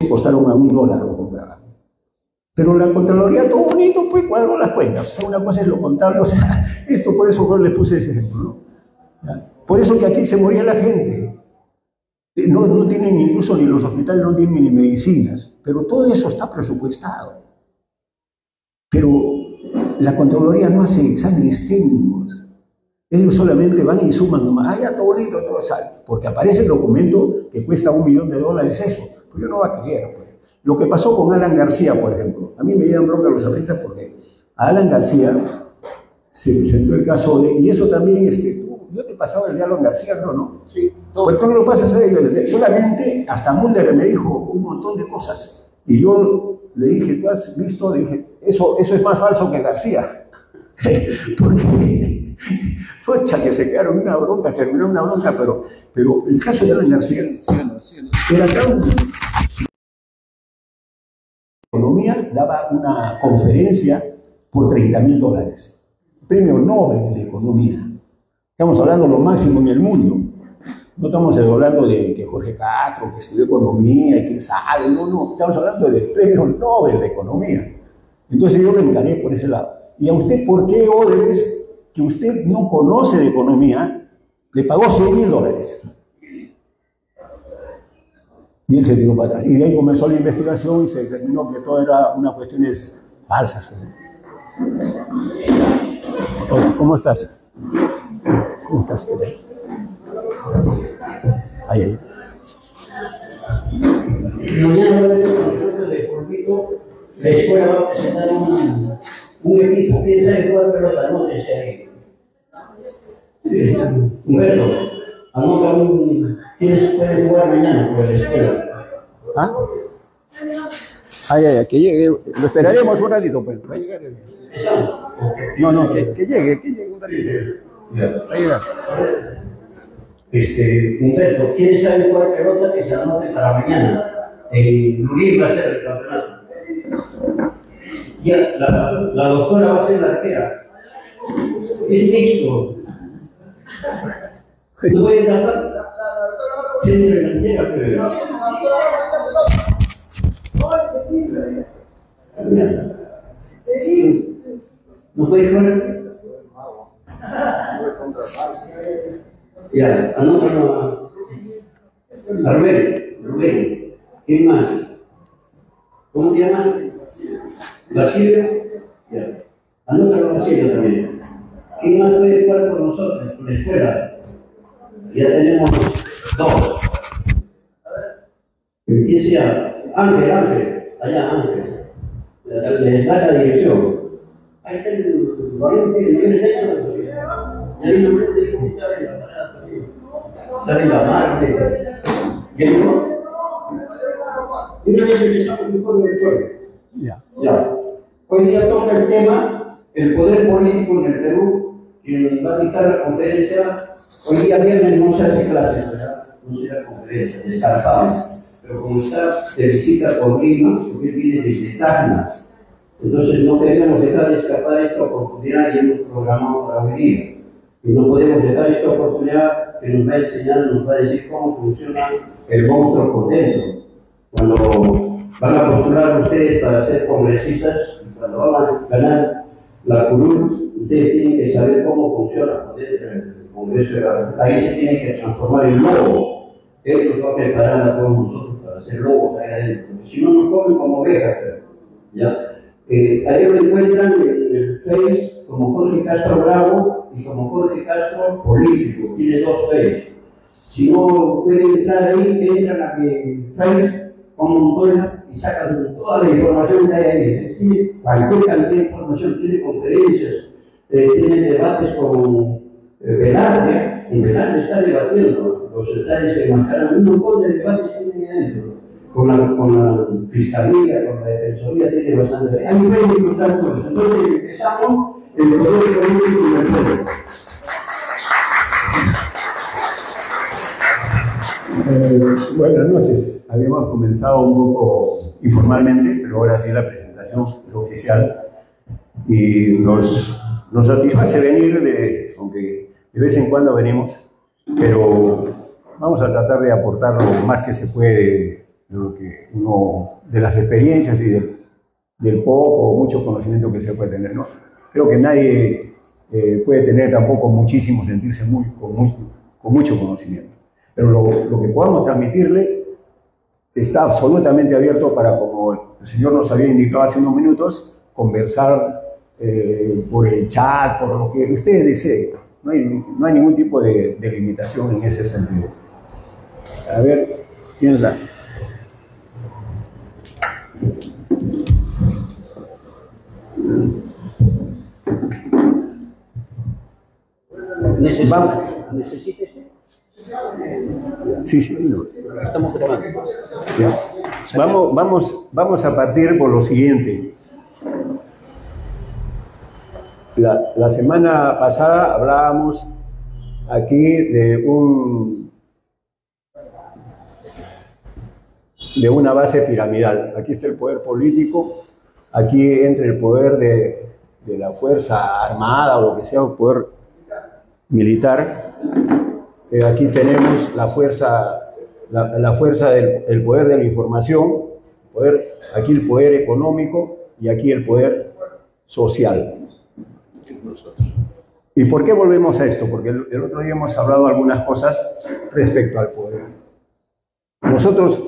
eso costaron a $1 lo compraban. Pero la Contraloría, todo bonito, pues cuadró las cuentas. O sea, una cosa es lo contable, o sea, esto por eso yo les puse ese ejemplo, ¿no? ¿Ya? Por eso que aquí se moría la gente. No tienen incluso ni los hospitales, no tienen ni medicinas, pero todo eso está presupuestado. Pero la Contraloría no hace exámenes técnicos. Ellos solamente van y suman nomás, ya todo bonito, todo sale, porque aparece el documento que cuesta $1 millón eso. Pues yo no va a creer, pues. Lo que pasó con Alan García, por ejemplo, a mí me llevan bronca los artistas porque a Alan García se presentó el caso de, y eso también, yo te pasaba el de Alan García, ¿no? Sí. ¿Por qué no lo pasas a ellos? Solamente hasta Mulder me dijo un montón de cosas, y yo le dije, ¿tú has visto? Le dije, eso es más falso que García. Porque, pocha, que se quedaron una bronca, terminó una bronca, pero el caso de Alan García era tan... Economía daba una conferencia por $30.000, premio Nobel de Economía. Estamos hablando de lo máximo en el mundo. No estamos hablando de que Jorge Castro, que estudió economía y quién sabe, no, estamos hablando del premio Nobel de Economía. Entonces yo lo encaré por ese lado. ¿Y a usted por qué, Odebrecht, que usted no conoce de economía, le pagó $100.000? Y él se tiró para atrás. Y de ahí comenzó la investigación y se determinó que todo era unas cuestiones falsas. Hola, ¿cómo estás? ¿Cómo estás? Ahí. Mañana, de Formico, la escuela va a presentar un equipo. ¿Quién sabe jugar pelota? No sé si hay. Humberto, anota ¿quiénes pueden jugar mañana por la escuela? ¿Ah? Que llegue. Lo esperaremos un ratito, pues. Va a llegar. No, que llegue un ratito. Va a llegar. Humberto, ¿quiénes saben jugar pelota? Que se anote para mañana. Luis va a ser el campeonato. Ya, la doctora va a ser la arquera. Es mixto. ¿No puede tapar? Siempre la entera, pero... ¿No puede jugar? Ya, anótalo a Rubén. ¿Quién más? ¿Cómo te llamas? Basilio. Ya. Anótalo a Basilio también. ¿Quién más puede jugar por nosotros, por la escuela? Ya tenemos 2. Empiece ya. Ángel. Allá, Ángel. Les da la dirección. Ahí está el valiente, ¿no quieres eso? Ya vino un momento de que está en la Marte. ¿Bien, no? Y una vez empezamos mejor del pueblo. Ya. Hoy día toca el tema, el poder político en el Perú, que va a dictar la conferencia. Hoy día viernes no se hace clases, ¿verdad? No se hace conferencia, descansamos. Pero como está de visita por Lima, porque viene desde Tacna, entonces no queremos dejar escapar esta oportunidad y hemos programado para hoy día. Y no podemos dejar esta oportunidad que nos va a enseñar, nos va a decir cómo funciona el monstruo por dentro. Cuando van a postular ustedes para ser congresistas, y cuando van a ganar la curul, ustedes tienen que saber cómo funciona por dentro el Congreso de la República. Ahí se tiene que transformar en lobo. Él nos va a preparar a todos nosotros para ser lobos ahí adentro. Si no, nos comen como ovejas. ¿Ya? Ahí lo encuentran en el Face como Jorge Castro Bravo y como Jorge Castro Político. Tiene 2 Face. Si no pueden entrar ahí, entran a mi Face con Montoya y sacan toda la información que hay ahí. Tiene cualquier cantidad de información, tiene conferencias, tiene debates con Velarde. En Velarde está debatiendo, los detalles se marcaron, un montón de debates que tiene ahí adentro. Con la Fiscalía, con la Defensoría, tiene bastante. Ahí pueden encontrar todo eso. Entonces empezamos el poder político en el pueblo. Buenas noches. Habíamos comenzado un poco informalmente, pero ahora sí la presentación es oficial. Y nos satisface venir, aunque de vez en cuando venimos, pero vamos a tratar de aportar lo más que se puede de las experiencias y del poco o mucho conocimiento que se puede tener, ¿no? Creo que nadie puede tener tampoco muchísimo, sentirse con mucho conocimiento. Pero lo que podamos transmitirle está absolutamente abierto para, como el señor nos había indicado hace unos minutos, conversar por el chat, por lo que ustedes deseen. No hay ningún tipo de limitación en ese sentido. A ver, ¿quién es la? ¿Necesita este? Sí, no. Estamos grabando. Ya. Vamos a partir por lo siguiente. La semana pasada hablábamos aquí de una base piramidal. Aquí está el poder político, aquí entra el poder de la fuerza armada o lo que sea, el poder militar. Aquí tenemos la fuerza del poder de la información, aquí el poder económico y aquí el poder social. ¿Y por qué volvemos a esto? Porque el otro día hemos hablado algunas cosas respecto al poder. Nosotros,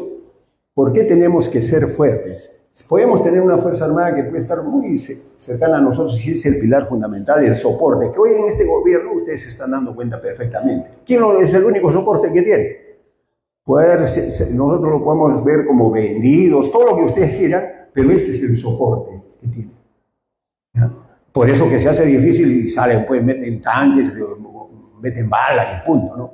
¿por qué tenemos que ser fuertes? Podemos tener una fuerza armada que puede estar muy cercana a nosotros y es el pilar fundamental, el soporte, que hoy en este gobierno ustedes se están dando cuenta perfectamente. ¿Quién es el único soporte que tiene? Nosotros lo podemos ver como vendidos, todo lo que ustedes quieran, pero ese es el soporte que tiene. ¿Ya? Por eso que se hace difícil y salen, pues meten tanques, meten balas y punto, ¿no?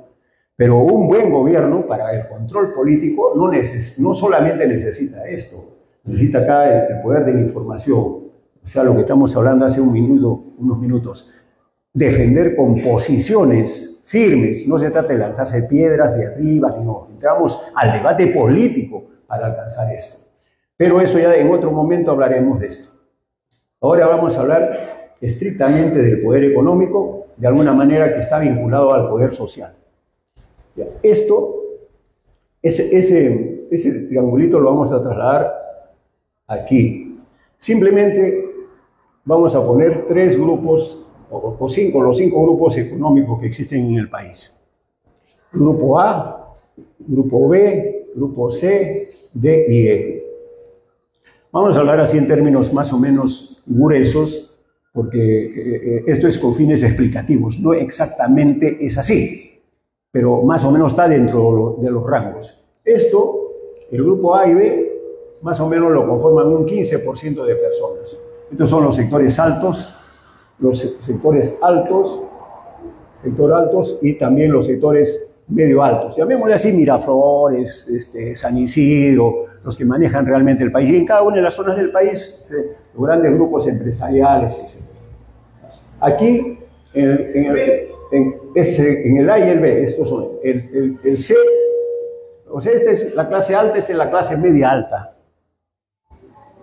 Pero un buen gobierno para el control político no solamente necesita esto, necesita acá el poder de la información, o sea, lo que estamos hablando hace unos minutos, defender con posiciones firmes, no se trata de lanzarse piedras de arriba, no, entramos al debate político para alcanzar esto. Pero eso ya en otro momento hablaremos de esto. Ahora vamos a hablar estrictamente del poder económico, de alguna manera que está vinculado al poder social. Ese triangulito lo vamos a trasladar aquí. Simplemente vamos a poner 3 grupos, o 5, los 5 grupos económicos que existen en el país. Grupo A, Grupo B, Grupo C, D y E. Vamos a hablar así en términos más o menos gruesos, porque esto es con fines explicativos. No exactamente es así, pero más o menos está dentro de los rangos. Esto, el grupo A y B, más o menos lo conforman un 15% de personas. Estos son los sectores altos, sector altos y también los sectores medio altos. Llamémosle así Miraflores, San Isidro, los que manejan realmente el país. Y en cada una de las zonas del país, los grandes grupos empresariales, etc. Aquí, en el A y el B, estos son el C, o sea, esta es la clase alta, esta es la clase media alta,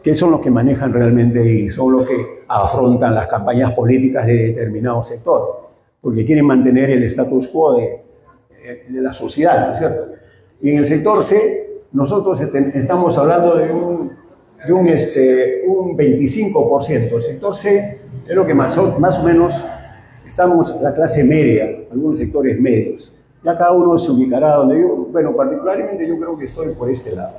que son los que manejan realmente y son los que afrontan las campañas políticas de determinado sector, porque quieren mantener el status quo de la sociedad, ¿no es cierto? Y en el sector C, nosotros estamos hablando de un 25%. El sector C es lo que más o menos estamos la clase media, algunos sectores medios. Ya cada uno se ubicará donde particularmente yo creo que estoy por este lado.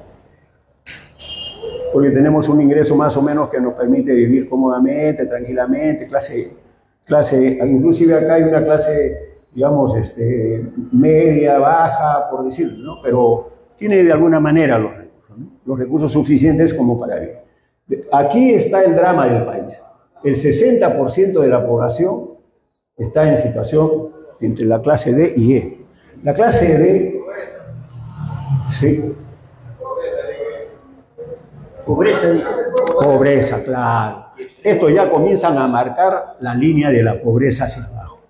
Porque tenemos un ingreso más o menos que nos permite vivir cómodamente, tranquilamente, inclusive acá hay una clase, digamos, media, baja, por decirlo, ¿no? Pero tiene de alguna manera los recursos, ¿no? Los recursos suficientes como para vivir. Aquí está el drama del país. El 60% de la población está en situación entre la clase D y E. La clase D, sí. Pobreza, claro. Esto ya comienzan a marcar la línea de la pobreza hacia abajo.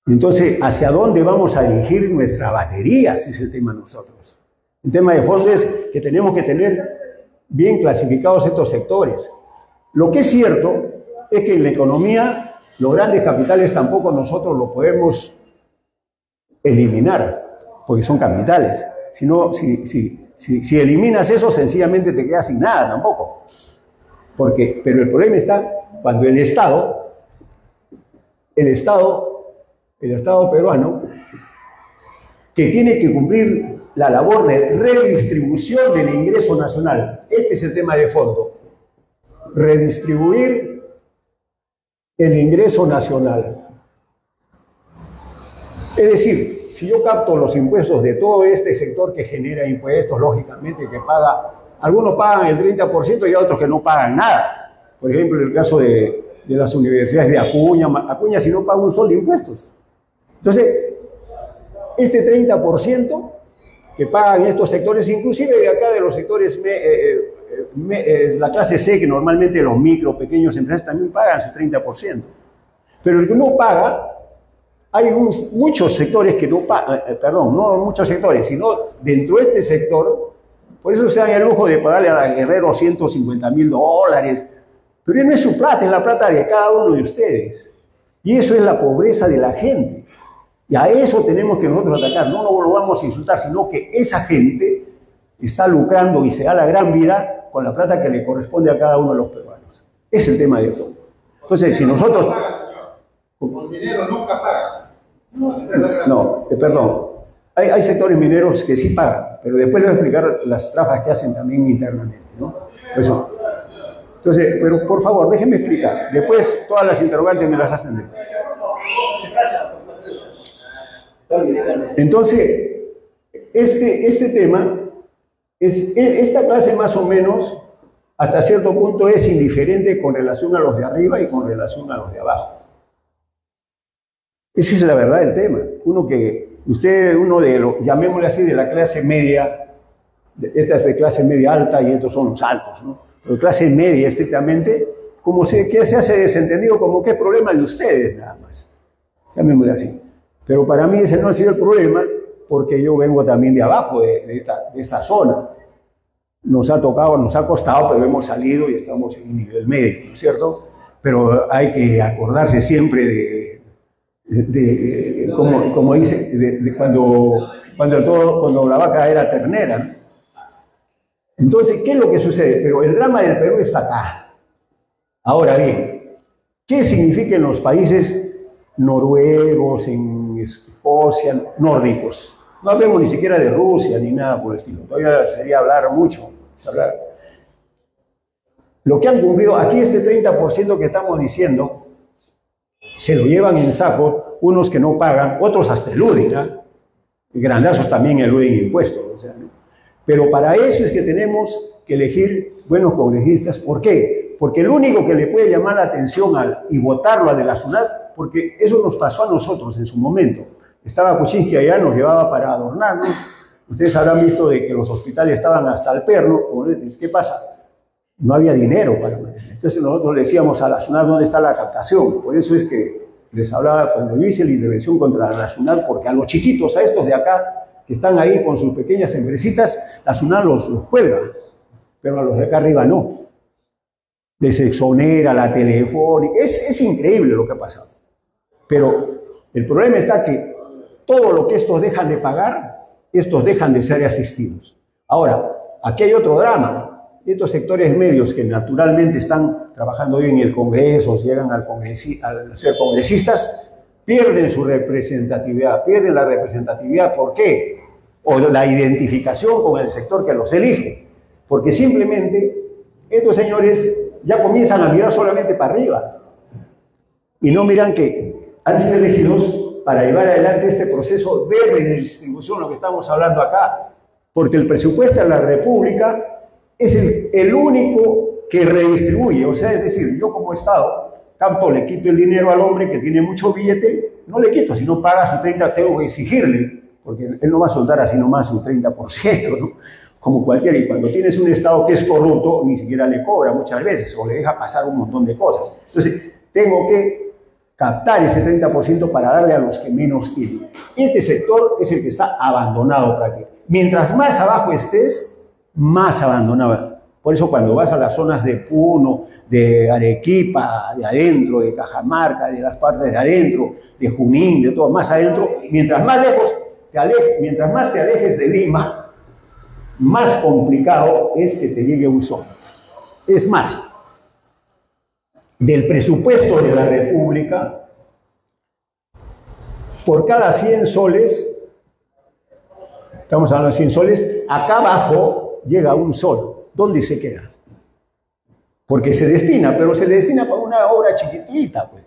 Entonces, ¿hacia dónde vamos a dirigir nuestra batería? Ese es el tema de nosotros. El tema de fondo es que tenemos que tener bien clasificados estos sectores. Lo que es cierto es que en la economía los grandes capitales tampoco nosotros los podemos eliminar, porque son capitales. Si Si eliminas eso, sencillamente te quedas sin nada tampoco. Pero el problema está cuando el Estado peruano, que tiene que cumplir la labor de redistribución del ingreso nacional. Este es el tema de fondo. Redistribuir el ingreso nacional. Es decir, si yo capto los impuestos de todo este sector que genera impuestos, lógicamente que paga, algunos pagan el 30% y otros que no pagan nada. Por ejemplo, en el caso de las universidades de Acuña si no paga un sol de impuestos. Entonces, este 30% que pagan estos sectores, inclusive de acá de los sectores, la clase C, que normalmente los micro, pequeños empresas también pagan su 30%. Pero el que no paga, hay muchos sectores que no pagan, perdón, no muchos sectores, sino dentro de este sector, por eso se dan el lujo de pagarle a Guerrero $150.000, pero no es su plata, es la plata de cada uno de ustedes. Y eso es la pobreza de la gente. Y a eso tenemos que nosotros atacar, no lo vamos a insultar, sino que esa gente está lucrando y se da la gran vida con la plata que le corresponde a cada uno de los peruanos. Es el tema de fondo. Entonces, si nosotros... Con dinero nunca pagan. No, perdón. Hay sectores mineros que sí pagan, pero después les voy a explicar las trabas que hacen también internamente, ¿no? Eso. Entonces, pero por favor, déjenme explicar. Después todas las interrogantes me las hacen. Entonces, este tema, esta clase más o menos, hasta cierto punto es indiferente con relación a los de arriba y con relación a los de abajo. Esa es la verdad del tema. Uno llamémosle así, de la clase media, esta es de clase media alta y estos son los altos, ¿no? Pero clase media, estrictamente, que se hace desentendido como que es problema de ustedes nada más. Llamémosle así. Pero para mí ese no ha sido el problema, porque yo vengo también de abajo, de esta zona. Nos ha tocado, nos ha costado, pero hemos salido y estamos en un nivel medio, ¿no es cierto? Pero hay que acordarse siempre como dice, cuando la vaca era ternera, ¿no? Entonces, ¿qué es lo que sucede? Pero el drama del Perú está acá. Ahora bien, ¿qué significa en los países noruegos, en Escocia, nórdicos? No hablemos ni siquiera de Rusia ni nada por el estilo. Todavía sería hablar mucho. Lo que han cumplido, aquí este 30% que estamos diciendo, se lo llevan en saco unos que no pagan, otros hasta eluden, ¿eh? Y grandazos también eluden impuestos. O sea, ¿no? Pero para eso es que tenemos que elegir buenos congresistas. ¿Por qué? Porque el único que le puede llamar la atención y votarlo a de la SUNAT, porque eso nos pasó a nosotros en su momento. Estaba Kuczynski allá, nos llevaba para adornarnos. Ustedes habrán visto de que los hospitales estaban hasta el perno. ¿Qué pasa? No había dinero para mantener. Entonces nosotros le decíamos a la SUNAT dónde está la captación. Por eso es que les hablaba cuando yo hice la intervención contra la SUNAT, porque a los chiquitos, a estos de acá, que están ahí con sus pequeñas empresitas, la SUNAT los cuelga, pero a los de acá arriba no. Les exonera la telefónica. Es increíble lo que ha pasado. Pero el problema está que todo lo que estos dejan de pagar, estos dejan de ser asistidos. Ahora, aquí hay otro drama. Estos sectores medios que naturalmente están trabajando hoy en el Congreso, llegan al ser congresistas, pierden su representatividad, pierden la representatividad. ¿Por qué? O la identificación con el sector que los elige. Porque simplemente estos señores ya comienzan a mirar solamente para arriba. Y no miran que han sido elegidos para llevar adelante este proceso de redistribución, lo que estamos hablando acá. Porque el presupuesto de la República es el único que redistribuye. O sea, es decir, yo como Estado, tanto le quito el dinero al hombre que tiene mucho billete, no le quito, si no paga su 30, tengo que exigirle, porque él no va a soltar así nomás un 30%, ¿no? Como cualquiera. Y cuando tienes un Estado que es corrupto, ni siquiera le cobra muchas veces, o le deja pasar un montón de cosas. Entonces, tengo que captar ese 30% para darle a los que menos tienen. Este sector es el que está abandonado prácticamente. Mientras más abajo estés, más abandonado. Por eso cuando vas a las zonas de Puno, de Arequipa, de adentro, de Cajamarca, de las partes de adentro, de Junín, de todo, más adentro, mientras más lejos mientras más te alejes de Lima, más complicado es que te llegue un sol. Es más, del presupuesto de la República, por cada 100 soles, estamos hablando de 100 soles, acá abajo llega un sol. ¿Dónde se queda? Porque se destina, pero se destina para una obra chiquitita, pues.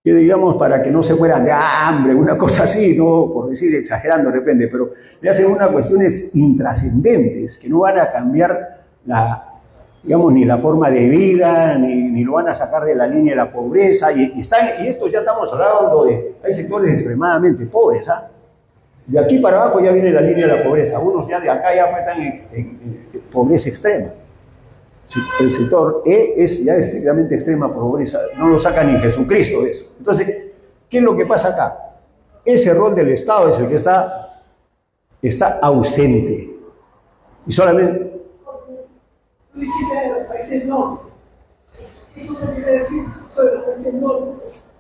Que digamos, para que no se mueran de hambre, una cosa así, no por decir exagerando de repente, pero le hacen unas cuestiones intrascendentes que no van a cambiar digamos, ni la forma de vida, ni lo van a sacar de la línea de la pobreza, y esto ya estamos hablando hay sectores extremadamente pobres, ¿ah? De aquí para abajo ya viene la línea de la pobreza, unos ya de acá ya están en pobreza extrema. El sector E es ya estrictamente extrema pobreza, no lo saca ni Jesucristo de eso. Entonces, ¿qué es lo que pasa acá? Ese rol del Estado es el que está ausente. Y solamente... Tú dijiste de los países nórdicos. ¿Qué cosa quiere decir sobre los países nórdicos?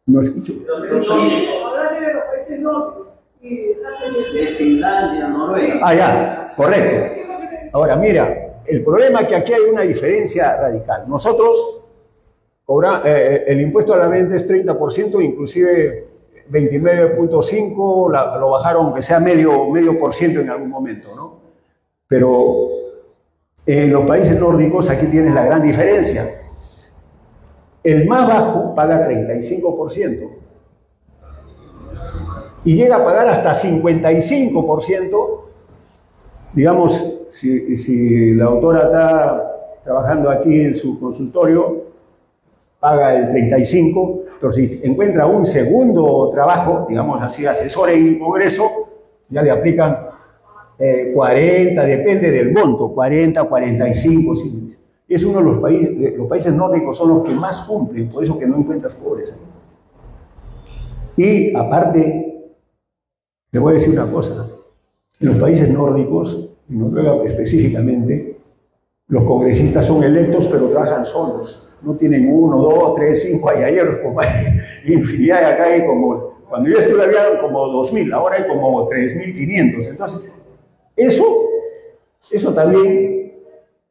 No escucho. Hablar de los países nórdicos y de Finlandia, Noruega. Ah, ya, correcto. Ahora, mira. El problema es que aquí hay una diferencia radical. Nosotros, el impuesto a la venta es 30%, inclusive 29.5%, lo bajaron aunque sea medio por ciento en algún momento, ¿no? Pero en los países nórdicos aquí tienes la gran diferencia. El más bajo paga 35% y llega a pagar hasta 55%. Digamos, si la autora está trabajando aquí en su consultorio, paga el 35%, pero si encuentra un segundo trabajo, digamos así, asesor en el Congreso, ya le aplican 40, depende del monto, 40, 45, sí. Es uno de los países nórdicos son los que más cumplen, por eso que no encuentras pobreza. Y aparte, le voy a decir una cosa. En los países nórdicos, en Noruega específicamente, los congresistas son electos pero trabajan solos. No tienen 1, 2, 3, 5, ayer como hay infinidad de acá hay como, cuando yo estuve había como 2.000, ahora hay como 3.500. Entonces, eso también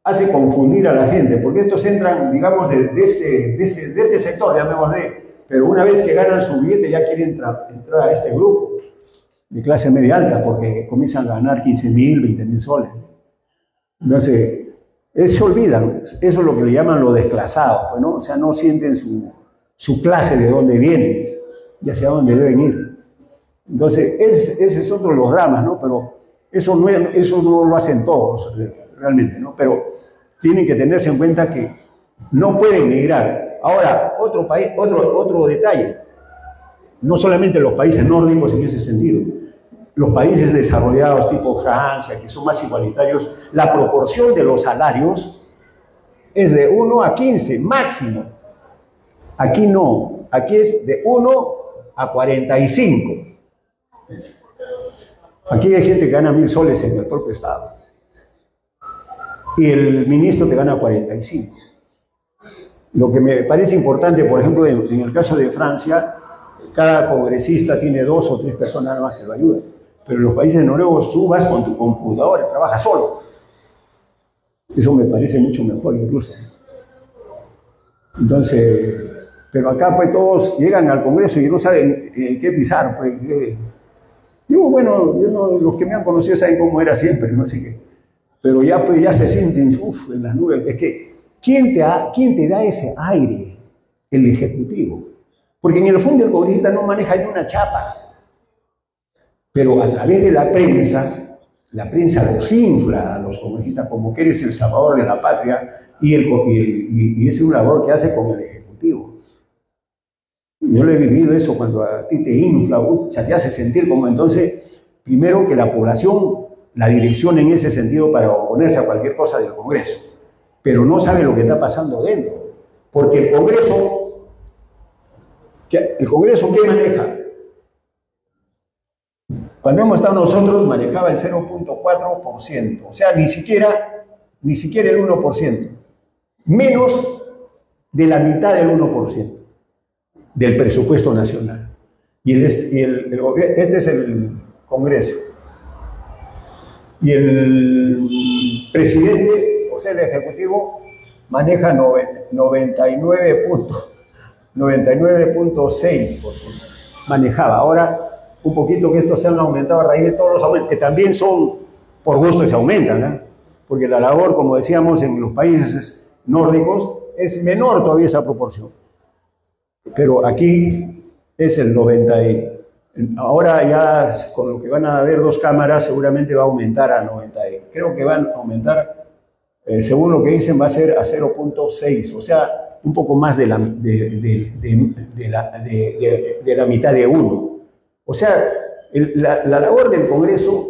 hace confundir a la gente, porque estos entran, digamos, de este sector, llamémosle, pero una vez que ganan su billete ya quieren entrar a este grupo de clase media alta, porque comienzan a ganar 15.000, 20.000 soles. Entonces, se olvidan, eso es lo que le llaman los desclasados, ¿no? O sea, no sienten su clase de dónde vienen y hacia dónde deben ir. Entonces, ese es otro de los dramas, ¿no? Pero eso no lo hacen todos, realmente, ¿no? Pero tienen que tenerse en cuenta que no pueden migrar. Ahora, otro detalle, no solamente los países nórdicos en ese sentido, los países desarrollados tipo Francia, que son más igualitarios, la proporción de los salarios es de 1 a 15, máximo. Aquí no, aquí es de 1 a 45. Aquí hay gente que gana 1.000 soles en el propio Estado. Y el ministro te gana 45. Lo que me parece importante, por ejemplo, en el caso de Francia, cada congresista tiene 2 o 3 personas más que lo ayudan. Pero en los países noruegos tú vas con tu computadora, trabajas solo. Eso me parece mucho mejor incluso. Entonces, pero acá pues todos llegan al Congreso y no saben qué pisar. Pues, digo, bueno, los que me han conocido saben cómo era siempre, no sé qué. Pero ya, pues, ya se sienten en las nubes. Es que, ¿quién te da ese aire? El Ejecutivo. Porque en el fondo el congresista no maneja ni una chapa. Pero a través de la prensa los infla a los congresistas como que eres el salvador de la patria y es una labor que hace con el Ejecutivo. Yo lo he vivido eso cuando a ti te infla, te hace sentir como entonces, primero que la población la dirección en ese sentido para oponerse a cualquier cosa del Congreso, pero no sabe lo que está pasando dentro, porque el Congreso, ¿qué maneja? Cuando hemos estado nosotros manejaba el 0.4%, o sea, ni siquiera el 1%, menos de la mitad del 1% del presupuesto nacional. Y este es el Congreso. Y el presidente, o sea, el Ejecutivo, maneja 99.6%. Manejaba. Ahora, un poquito que estos se han aumentado a raíz de todos los aumentos, que también son por gusto y se aumentan, ¿eh? Porque la labor, como decíamos, en los países nórdicos es menor todavía esa proporción. Pero aquí es el 90%. Ahora ya con lo que van a haber 2 cámaras seguramente va a aumentar a 90%. Creo que van a aumentar, según lo que dicen, va a ser a 0.6, o sea, un poco más de la mitad de uno. O sea, la labor del Congreso,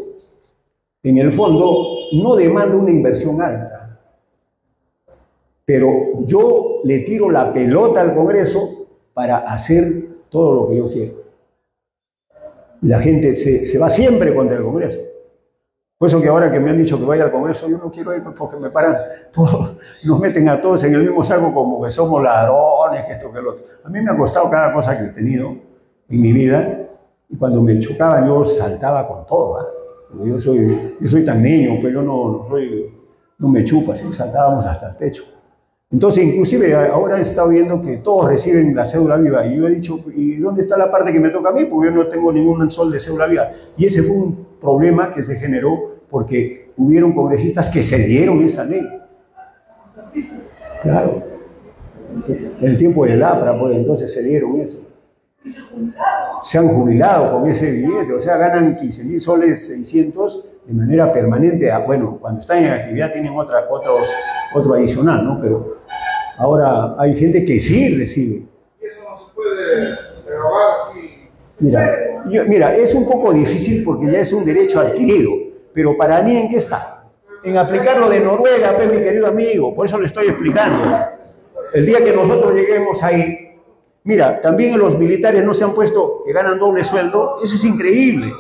en el fondo, no demanda una inversión alta. Pero yo le tiro la pelota al Congreso para hacer todo lo que yo quiero. La gente se va siempre contra el Congreso. Por eso que ahora que me han dicho que vaya al Congreso, yo no quiero ir porque me paran todos, nos meten a todos en el mismo saco como que somos ladrones, que esto, que lo otro. A mí me ha costado cada cosa que he tenido en mi vida, y cuando me chocaban yo saltaba con todo, ¿eh? Yo soy tan niño, pero yo no me chupa, así saltábamos hasta el techo. Entonces, inclusive, ahora he estado viendo que todos reciben la cédula viva, y yo he dicho, ¿y dónde está la parte que me toca a mí? Porque yo no tengo ningún sol de cédula viva. Y ese fue un problema que se generó porque hubieron congresistas que se dieron esa ley. Claro. En el tiempo del APRA, pues entonces se dieron eso. Se han jubilado con ese billete, o sea, ganan 15.000 soles 600 de manera permanente. Bueno, cuando están en actividad tienen otro adicional, ¿no? Pero ahora hay gente que sí recibe. Y eso no se puede derogar así. Mira, es un poco difícil porque ya es un derecho adquirido, pero para mí, ¿en qué está? En aplicarlo de Noruega, pues, mi querido amigo, por eso le estoy explicando. El día que nosotros lleguemos ahí, mira, también los militares no se han puesto que ganan doble sueldo, eso es increíble.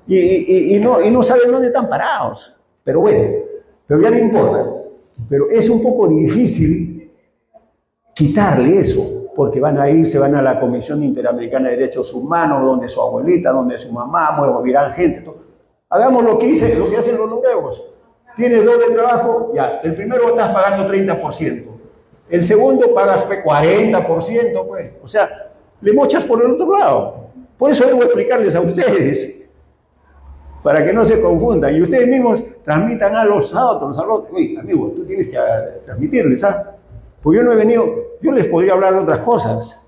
Y no saben dónde están parados, pero bueno, pero ya no importa. Pero es un poco difícil quitarle eso, porque se van a la Comisión Interamericana de Derechos Humanos, donde su abuelita, donde su mamá, moverán gente. Todo. Hagamos lo que hacen los noruegos. Tienes doble trabajo, ya, el primero estás pagando 30%, el segundo pagas 40%, pues. O sea, le mochas por el otro lado. Por eso debo explicarles a ustedes, para que no se confundan, y ustedes mismos transmitan a los otros. Oye, amigo, tú tienes que transmitirles, ¿ah? Pues yo no he venido, yo les podría hablar de otras cosas,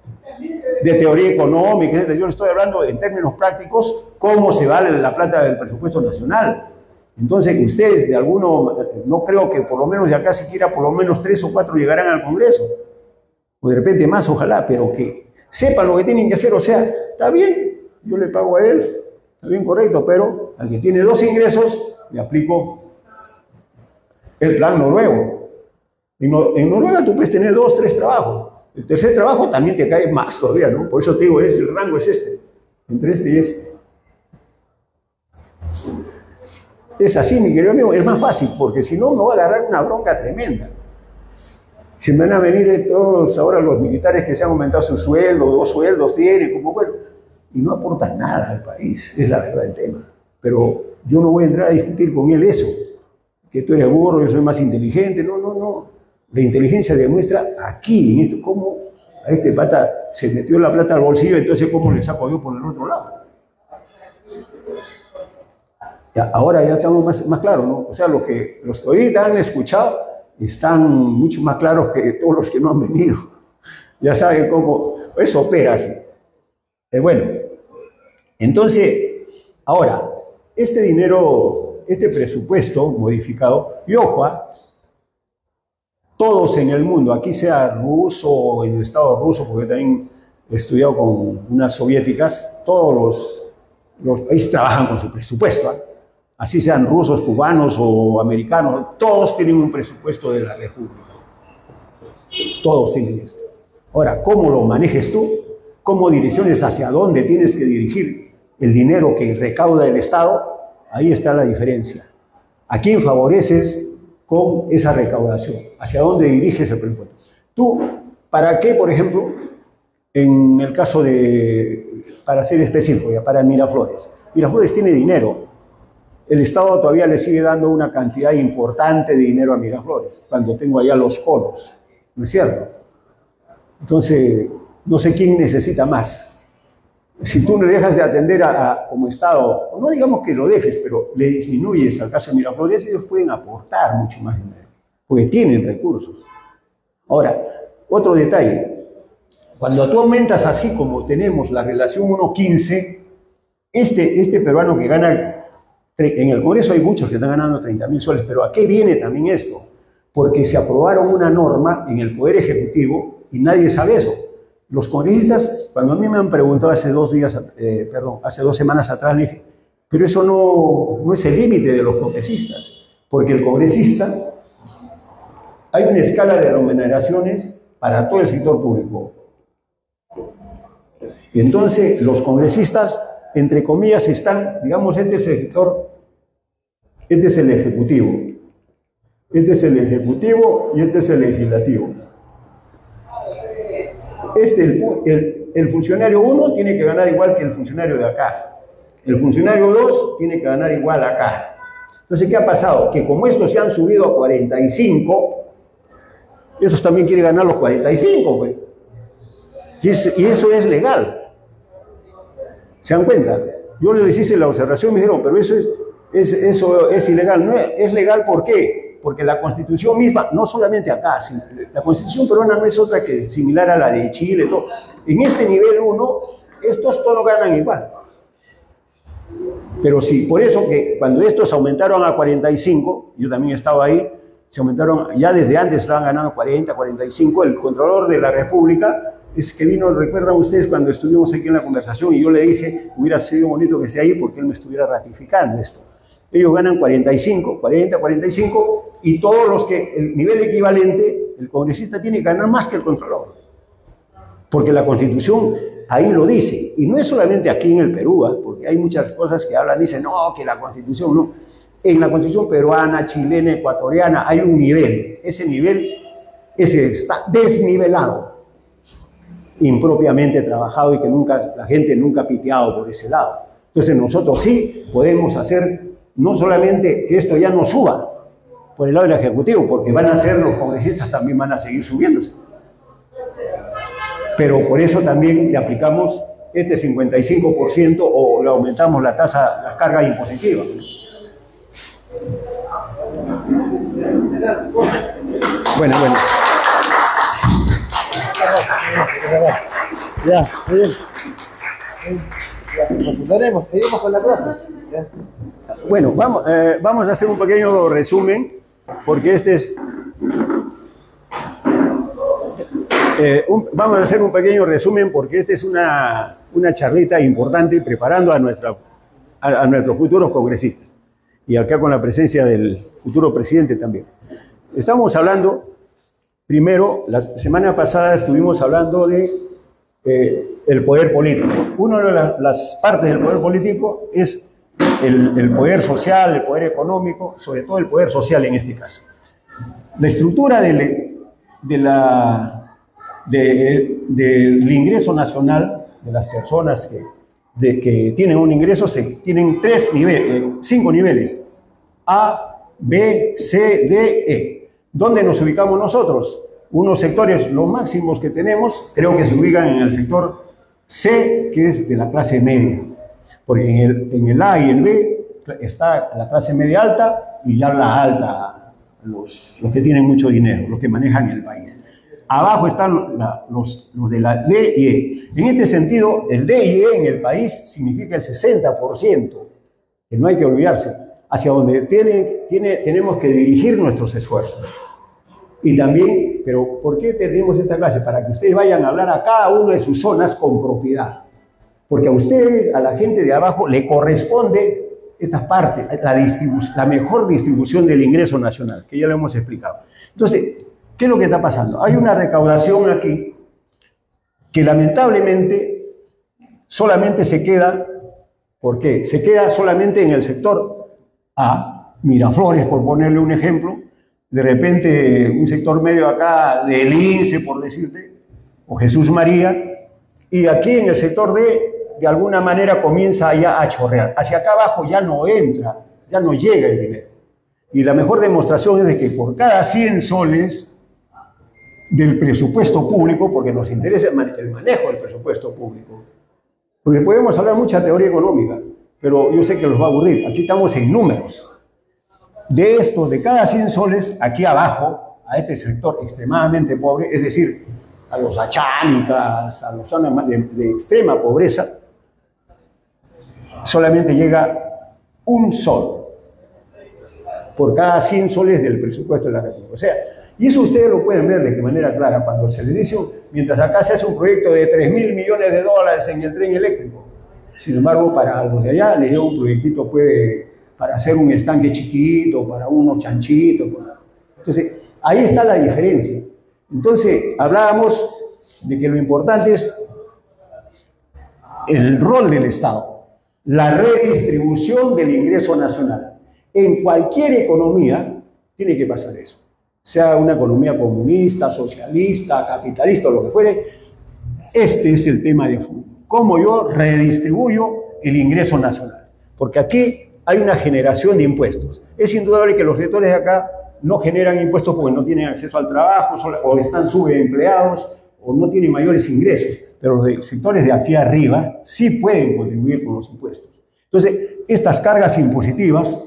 de teoría económica, etc. Yo les estoy hablando en términos prácticos, cómo se vale la plata del presupuesto nacional. Entonces, ustedes de alguno, no creo que por lo menos de acá siquiera por lo menos 3 o 4 llegarán al Congreso, o de repente más, ojalá, pero que sepan lo que tienen que hacer. O sea, está bien, yo le pago a él, está bien, correcto, pero al que tiene 2 ingresos, le aplico el plan noruego. En Noruega tú puedes tener 2, 3 trabajos. El tercer trabajo también te cae más todavía, ¿no? Por eso te digo, el rango es este, entre este y este. Es así, mi querido amigo, es más fácil, porque si no, me va a agarrar una bronca tremenda. Se me van a venir todos ahora los militares que se han aumentado su sueldo, 2 sueldos tienen, como bueno, y no aportan nada al país, es la verdad del tema. Pero yo no voy a entrar a discutir con él eso, que tú eres burro, yo soy más inteligente, no. La inteligencia demuestra aquí, en esto, cómo a este pata se metió la plata al bolsillo, entonces cómo le saco yo por el otro lado. Ya, ahora ya estamos más claros, ¿no? O sea, los que ahorita han escuchado están mucho más claros que todos los que no han venido. Ya saben cómo eso opera así. Bueno, entonces, ahora, este dinero, este presupuesto modificado, y ojo, todos en el mundo, aquí sea ruso, en el Estado ruso, porque también he estudiado con unas soviéticas, todos los países trabajan con su presupuesto, ¿eh? Así sean rusos, cubanos o americanos, todos tienen un presupuesto de la República. Todos tienen esto. Ahora, ¿cómo lo manejes tú? ¿Cómo direcciones hacia dónde tienes que dirigir el dinero que recauda el Estado? Ahí está la diferencia. ¿A quién favoreces con esa recaudación? ¿Hacia dónde diriges el presupuesto? Tú, ¿para qué, por ejemplo, en el caso de, para ser específico, ya, para Miraflores? Miraflores tiene dinero. el Estado todavía le sigue dando una cantidad importante de dinero a Miraflores, cuando tengo allá los conos, ¿no es cierto? Entonces, no sé quién necesita más. Si tú le dejas de atender como Estado, no digamos que lo dejes, pero le disminuyes al caso de Miraflores, ellos pueden aportar mucho más dinero, porque tienen recursos. Ahora, otro detalle, cuando tú aumentas así como tenemos la relación 1:15, este peruano que gana, en el Congreso hay muchos que están ganando 30.000 soles, pero ¿a qué viene también esto? Porque se aprobaron una norma en el Poder Ejecutivo y nadie sabe eso. Los congresistas, cuando a mí me han preguntado hace 2 semanas atrás, le dije, pero eso no es el límite de los congresistas, porque el congresista, hay una escala de remuneraciones para todo el sector público. Y entonces los congresistas, entre comillas, están, digamos, este es el sector, este es el ejecutivo, este es el ejecutivo y este es el legislativo. El funcionario 1 tiene que ganar igual que el funcionario de acá. El funcionario 2 tiene que ganar igual acá. Entonces, ¿qué ha pasado? Que como estos se han subido a 45, esos también quieren ganar los 45, pues. Y eso es legal. ¿Se dan cuenta? Yo les hice la observación y me dijeron, pero eso es ilegal. No es legal, ¿por qué? Porque la Constitución misma, no solamente acá, la Constitución peruana no es otra que similar a la de Chile, todo. En este nivel 1, estos todos ganan igual. Pero sí, por eso que cuando estos aumentaron a 45, yo también estaba ahí, se aumentaron, ya desde antes estaban ganando 40, 45, el Contralor de la República, es que vino, recuerdan ustedes cuando estuvimos aquí en la conversación y yo le dije, hubiera sido bonito que esté ahí porque él me estuviera ratificando esto. Ellos ganan 45, 40, 45, y todos los que, el nivel equivalente, el congresista tiene que ganar más que el Contralor. Porque la Constitución ahí lo dice. Y no es solamente aquí en el Perú, porque hay muchas cosas que hablan, dicen, no, que la Constitución no. En la Constitución peruana, chilena, ecuatoriana, hay un nivel. Ese nivel está desnivelado, impropiamente trabajado y que la gente nunca ha piteado por ese lado. Entonces nosotros sí podemos hacer, no solamente que esto ya no suba por el lado del Ejecutivo, porque van a ser los congresistas también van a seguir subiéndose. Pero por eso también le aplicamos este 55% o le aumentamos la tasa, la carga impositiva. Bueno. Ya, muy bien. Nos juntaremos, seguimos con la clase. Ya. Bueno, vamos a hacer un pequeño resumen, porque este es... vamos a hacer un pequeño resumen porque esta es una charlita importante preparando a nuestros futuros congresistas. Y acá con la presencia del futuro presidente también. Estamos hablando, primero, la semana pasada estuvimos hablando de el poder político. Una de las partes del poder político es el poder social, el poder económico, sobre todo el poder social en este caso. La estructura del ingreso nacional de las personas que tienen un ingreso, tienen 5 niveles, A, B, C, D, E. ¿Dónde nos ubicamos nosotros? Unos sectores, los máximos que tenemos, creo que se ubican en el sector C, que es de la clase media, porque en el A y el B está la clase media alta y ya la alta, los que tienen mucho dinero, los que manejan el país. Abajo están los de la D y E. En este sentido, el D y E en el país significa el 60%, que no hay que olvidarse, hacia donde tenemos que dirigir nuestros esfuerzos. Y también, pero ¿por qué tenemos esta clase? Para que ustedes vayan a hablar a cada una de sus zonas con propiedad. Porque a ustedes, a la gente de abajo, le corresponde esta parte, la mejor distribución del ingreso nacional, que ya lo hemos explicado. Entonces, ¿qué es lo que está pasando? Hay una recaudación aquí que lamentablemente solamente se queda, ¿por qué? Se queda solamente en el sector A, Miraflores, por ponerle un ejemplo, de repente un sector medio acá del INSE, por decirte, o Jesús María, y aquí en el sector D, de alguna manera comienza ya a chorrear. Hacia acá abajo ya no entra ya no llega el dinero. Y la mejor demostración es de que por cada 100 soles del presupuesto público, porque nos interesa el manejo del presupuesto público, porque podemos hablar mucha teoría económica, pero yo sé que los va a aburrir. Aquí estamos en números. De esto, de cada 100 soles, aquí abajo, a este sector extremadamente pobre, es decir, a los achánicas, a los zonas de extrema pobreza, solamente llega un sol por cada 100 soles del presupuesto de la República. O sea, y eso ustedes lo pueden ver de manera clara cuando se les dice, mientras acá se hace un proyecto de 3.000 millones de dólares en el tren eléctrico. Sin embargo, para los de allá les lleva un proyectito para hacer un estanque chiquito, para unos chanchitos. Entonces, ahí está la diferencia. Entonces, hablábamos de que lo importante es el rol del Estado, la redistribución del ingreso nacional. En cualquier economía tiene que pasar eso. Sea una economía comunista, socialista, capitalista o lo que fuere, este es el tema de fondo. ¿Cómo yo redistribuyo el ingreso nacional? Porque aquí hay una generación de impuestos. Es indudable que los sectores de acá no generan impuestos porque no tienen acceso al trabajo, o están subempleados, o no tienen mayores ingresos. Pero los sectores de aquí arriba sí pueden contribuir con los impuestos. Entonces, estas cargas impositivas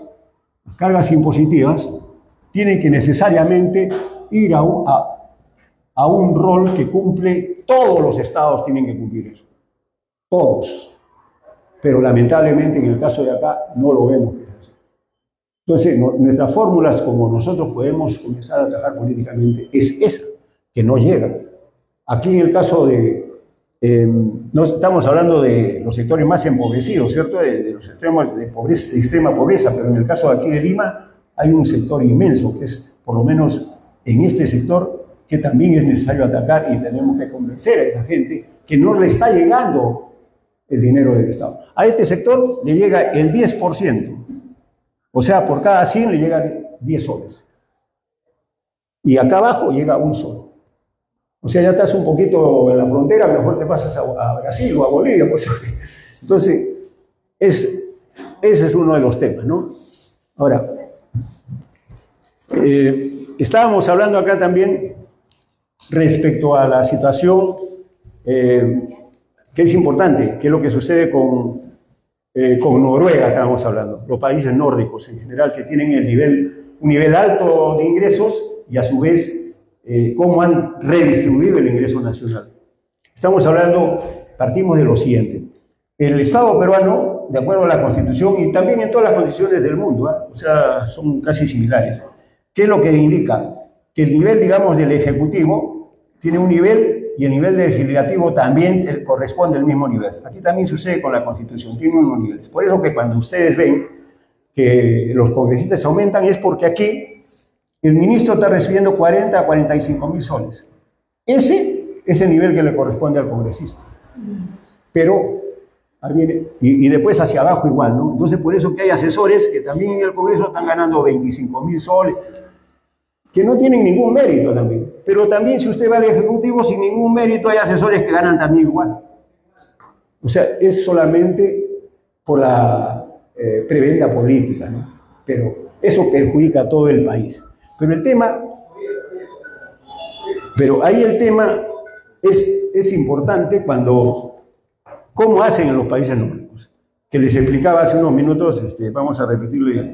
tienen que necesariamente ir a un rol que cumple, todos los estados tienen que cumplir eso. Todos. Pero lamentablemente en el caso de acá no lo vemos. Entonces, nuestras fórmulas, como nosotros podemos comenzar a trabajar políticamente, es esa, que no llega. Aquí en el caso no estamos hablando de los sectores más empobrecidos, ¿cierto? De los extremos de pobreza, de extrema pobreza, pero en el caso de aquí de Lima hay un sector inmenso, que es, por lo menos en este sector, que también es necesario atacar y tenemos que convencer a esa gente que no le está llegando el dinero del Estado. A este sector le llega el 10%. O sea, por cada 100 le llegan 10 soles. Y acá abajo llega un sol. O sea, ya estás un poquito en la frontera, mejor te pasas a Brasil o a Bolivia. Pues. Entonces, ese es uno de los temas, ¿no? Ahora, estábamos hablando acá también respecto a la situación que es importante, que es lo que sucede con Noruega, estábamos hablando, los países nórdicos en general, que tienen un nivel alto de ingresos y a su vez cómo han redistribuido el ingreso nacional. Estamos hablando, partimos de lo siguiente. El Estado peruano, de acuerdo a la Constitución y también en todas las constituciones del mundo, o sea, son casi similares, ¿qué es lo que indica? Que el nivel, digamos, del Ejecutivo tiene un nivel y el nivel del legislativo también corresponde al mismo nivel. Aquí también sucede con la Constitución, tiene unos niveles. Por eso que cuando ustedes ven que los congresistas aumentan es porque aquí el ministro está recibiendo 40 a 45 mil soles. Ese es el nivel que le corresponde al congresista. Pero, y después hacia abajo igual, ¿no? Entonces por eso que hay asesores que también en el Congreso están ganando 25 mil soles, que no tienen ningún mérito también. Pero también si usted va al Ejecutivo sin ningún mérito, hay asesores que ganan también igual. O sea, es solamente por la prebenda política, ¿no? Pero eso perjudica a todo el país. Pero ahí el tema es importante cómo hacen en los países nórdicos. Que les explicaba hace unos minutos, vamos a repetirlo,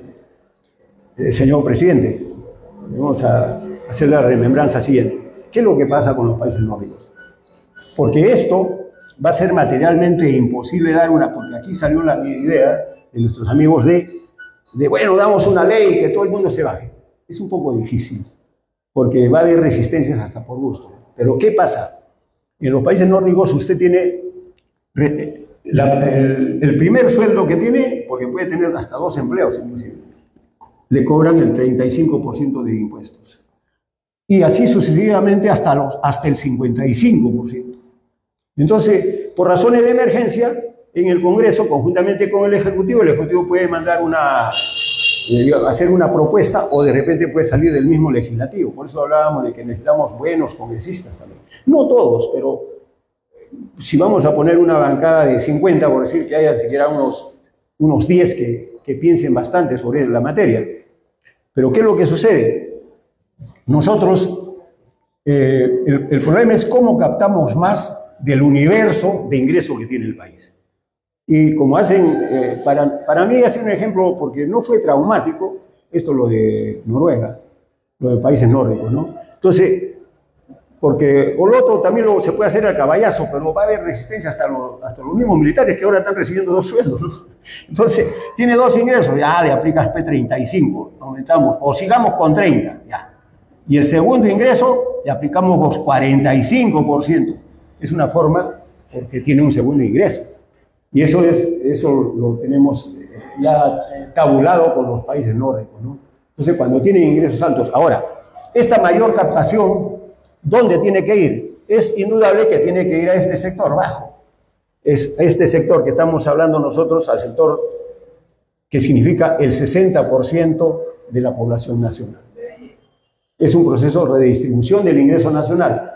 señor presidente. Vamos a hacer la remembranza siguiente. ¿Qué es lo que pasa con los países nórdicos? Porque esto va a ser materialmente imposible porque aquí salió la idea de nuestros amigos de bueno, damos una ley y que todo el mundo se baje. Es un poco difícil, porque va a haber resistencias hasta por gusto. Pero ¿qué pasa? En los países nórdicos usted tiene el primer sueldo que tiene, porque puede tener hasta 2 empleos inclusive, le cobran el 35% de impuestos. Y así sucesivamente hasta el 55%. Entonces, por razones de emergencia, en el Congreso, conjuntamente con el Ejecutivo puede mandar hacer una propuesta o de repente puede salir del mismo legislativo. Por eso hablábamos de que necesitamos buenos congresistas también. No todos, pero si vamos a poner una bancada de 50, por decir que haya siquiera unos 10 que piensen bastante sobre la materia. Pero ¿qué es lo que sucede? Nosotros, el problema es cómo captamos más del universo de ingresos que tiene el país. Y como hacen, para mí hace un ejemplo, porque no fue traumático, esto lo de Noruega, lo de países nórdicos, ¿no? Entonces, porque o lo otro también se puede hacer al caballazo, pero va a haber resistencia hasta los mismos militares que ahora están recibiendo 2 sueldos, ¿no? Entonces, tiene 2 ingresos, ya le aplicas P35, aumentamos, o sigamos con 30, ya. Y el segundo ingreso le aplicamos 45%. Es una forma porque tiene un segundo ingreso. Y eso lo tenemos ya tabulado con los países nórdicos, ¿no? Entonces, cuando tienen ingresos altos. Ahora, esta mayor captación, ¿dónde tiene que ir? Es indudable que tiene que ir a este sector bajo. Es este sector que estamos hablando nosotros, al sector que significa el 60% de la población nacional. Es un proceso de redistribución del ingreso nacional.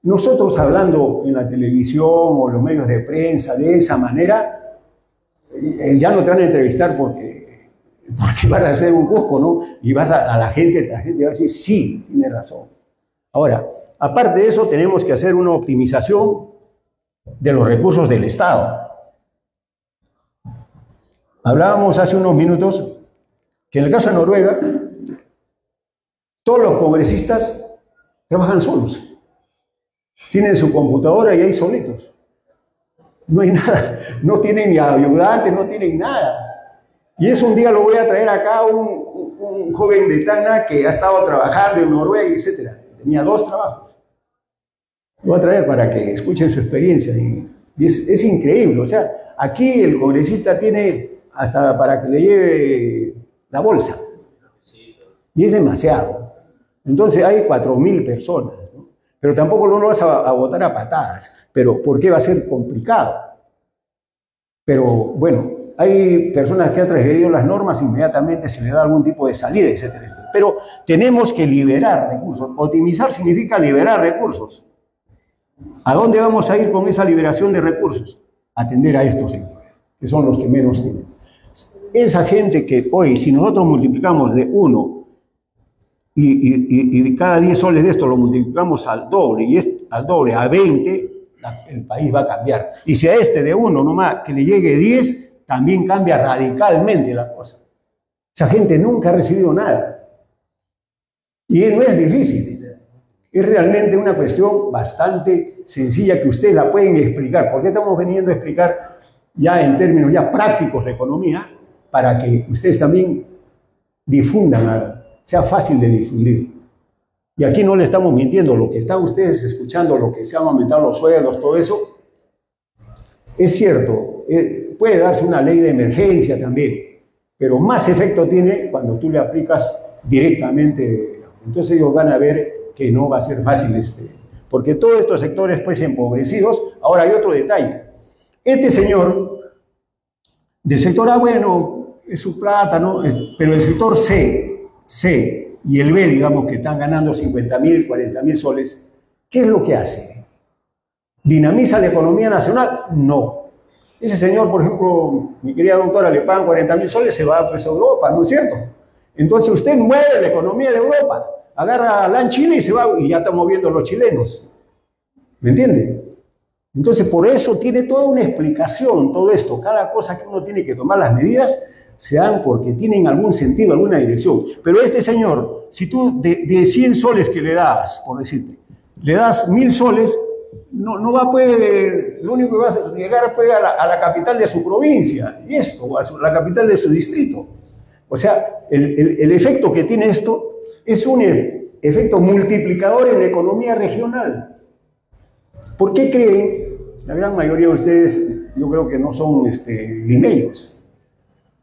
Nosotros hablando en la televisión o en los medios de prensa de esa manera, ya no te van a entrevistar porque van a hacer un cusco, ¿no? Y vas a la gente va a decir, sí, tiene razón. Ahora, aparte de eso, tenemos que hacer una optimización de los recursos del Estado. Hablábamos hace unos minutos que en el caso de Noruega, todos los congresistas trabajan solos. Tienen su computadora y ahí solitos. No hay nada, no tienen ni ayudantes, no tienen nada. Y eso un día lo voy a traer acá un joven de Tacna que ha estado trabajando en Noruega, etc. Tenía 2 trabajos. Lo voy a traer para que escuchen su experiencia. Y es increíble. O sea, aquí el congresista tiene hasta para que le lleve la bolsa. Y es demasiado. Entonces hay 4.000 personas. Pero tampoco no lo vas a votar a patadas. Pero ¿por qué va a ser complicado? Pero bueno, hay personas que han transgredido las normas, inmediatamente se le da algún tipo de salida, etc. Pero tenemos que liberar recursos. Optimizar significa liberar recursos. ¿A dónde vamos a ir con esa liberación de recursos? Atender a estos sectores, que son los que menos tienen. Esa gente que hoy, si nosotros multiplicamos de 1 y de cada 10 soles de esto lo multiplicamos al doble, y al doble a 20, el país va a cambiar. Y si a este de 1 nomás que le llegue 10, también cambia radicalmente la cosa. Esa gente nunca ha recibido nada. Y no es difícil. Es realmente una cuestión bastante sencilla que ustedes la pueden explicar. ¿Por qué estamos veniendo a explicar ya en términos ya prácticos la economía? Para que ustedes también difundan, sea fácil de difundir. Y aquí no le estamos mintiendo, lo que están ustedes escuchando, lo que se han aumentado los sueldos, todo eso, es cierto, puede darse una ley de emergencia también, pero más efecto tiene cuando tú le aplicas directamente. Entonces ellos van a ver que no va a ser fácil porque todos estos sectores pues empobrecidos. Ahora hay otro detalle. Este señor del sector A, bueno, es su plata, ¿no? Pero el sector C y el B, digamos, que están ganando 50.000, 40.000 soles, ¿qué es lo que hace? ¿Dinamiza la economía nacional? No. Ese señor, por ejemplo, mi querida doctora, le pagan 40.000 soles, se va pues, a Europa, ¿no es cierto? Entonces usted mueve la economía de Europa, agarra a LAN Chile y se va, y ya estamos viendo los chilenos. ¿Me entiende? Entonces, por eso tiene toda una explicación todo esto. Cada cosa que uno tiene que tomar las medidas se dan porque tienen algún sentido, alguna dirección. Pero este señor, si tú de 100 soles que le das, por decirte, le das 1.000 soles, no va a poder, lo único que va a llegar pues, a la capital de su provincia, y esto, o a la capital de su distrito. O sea, el efecto que tiene esto es un efecto multiplicador en la economía regional. ¿Por qué creen? La gran mayoría de ustedes, yo creo que no son limeños.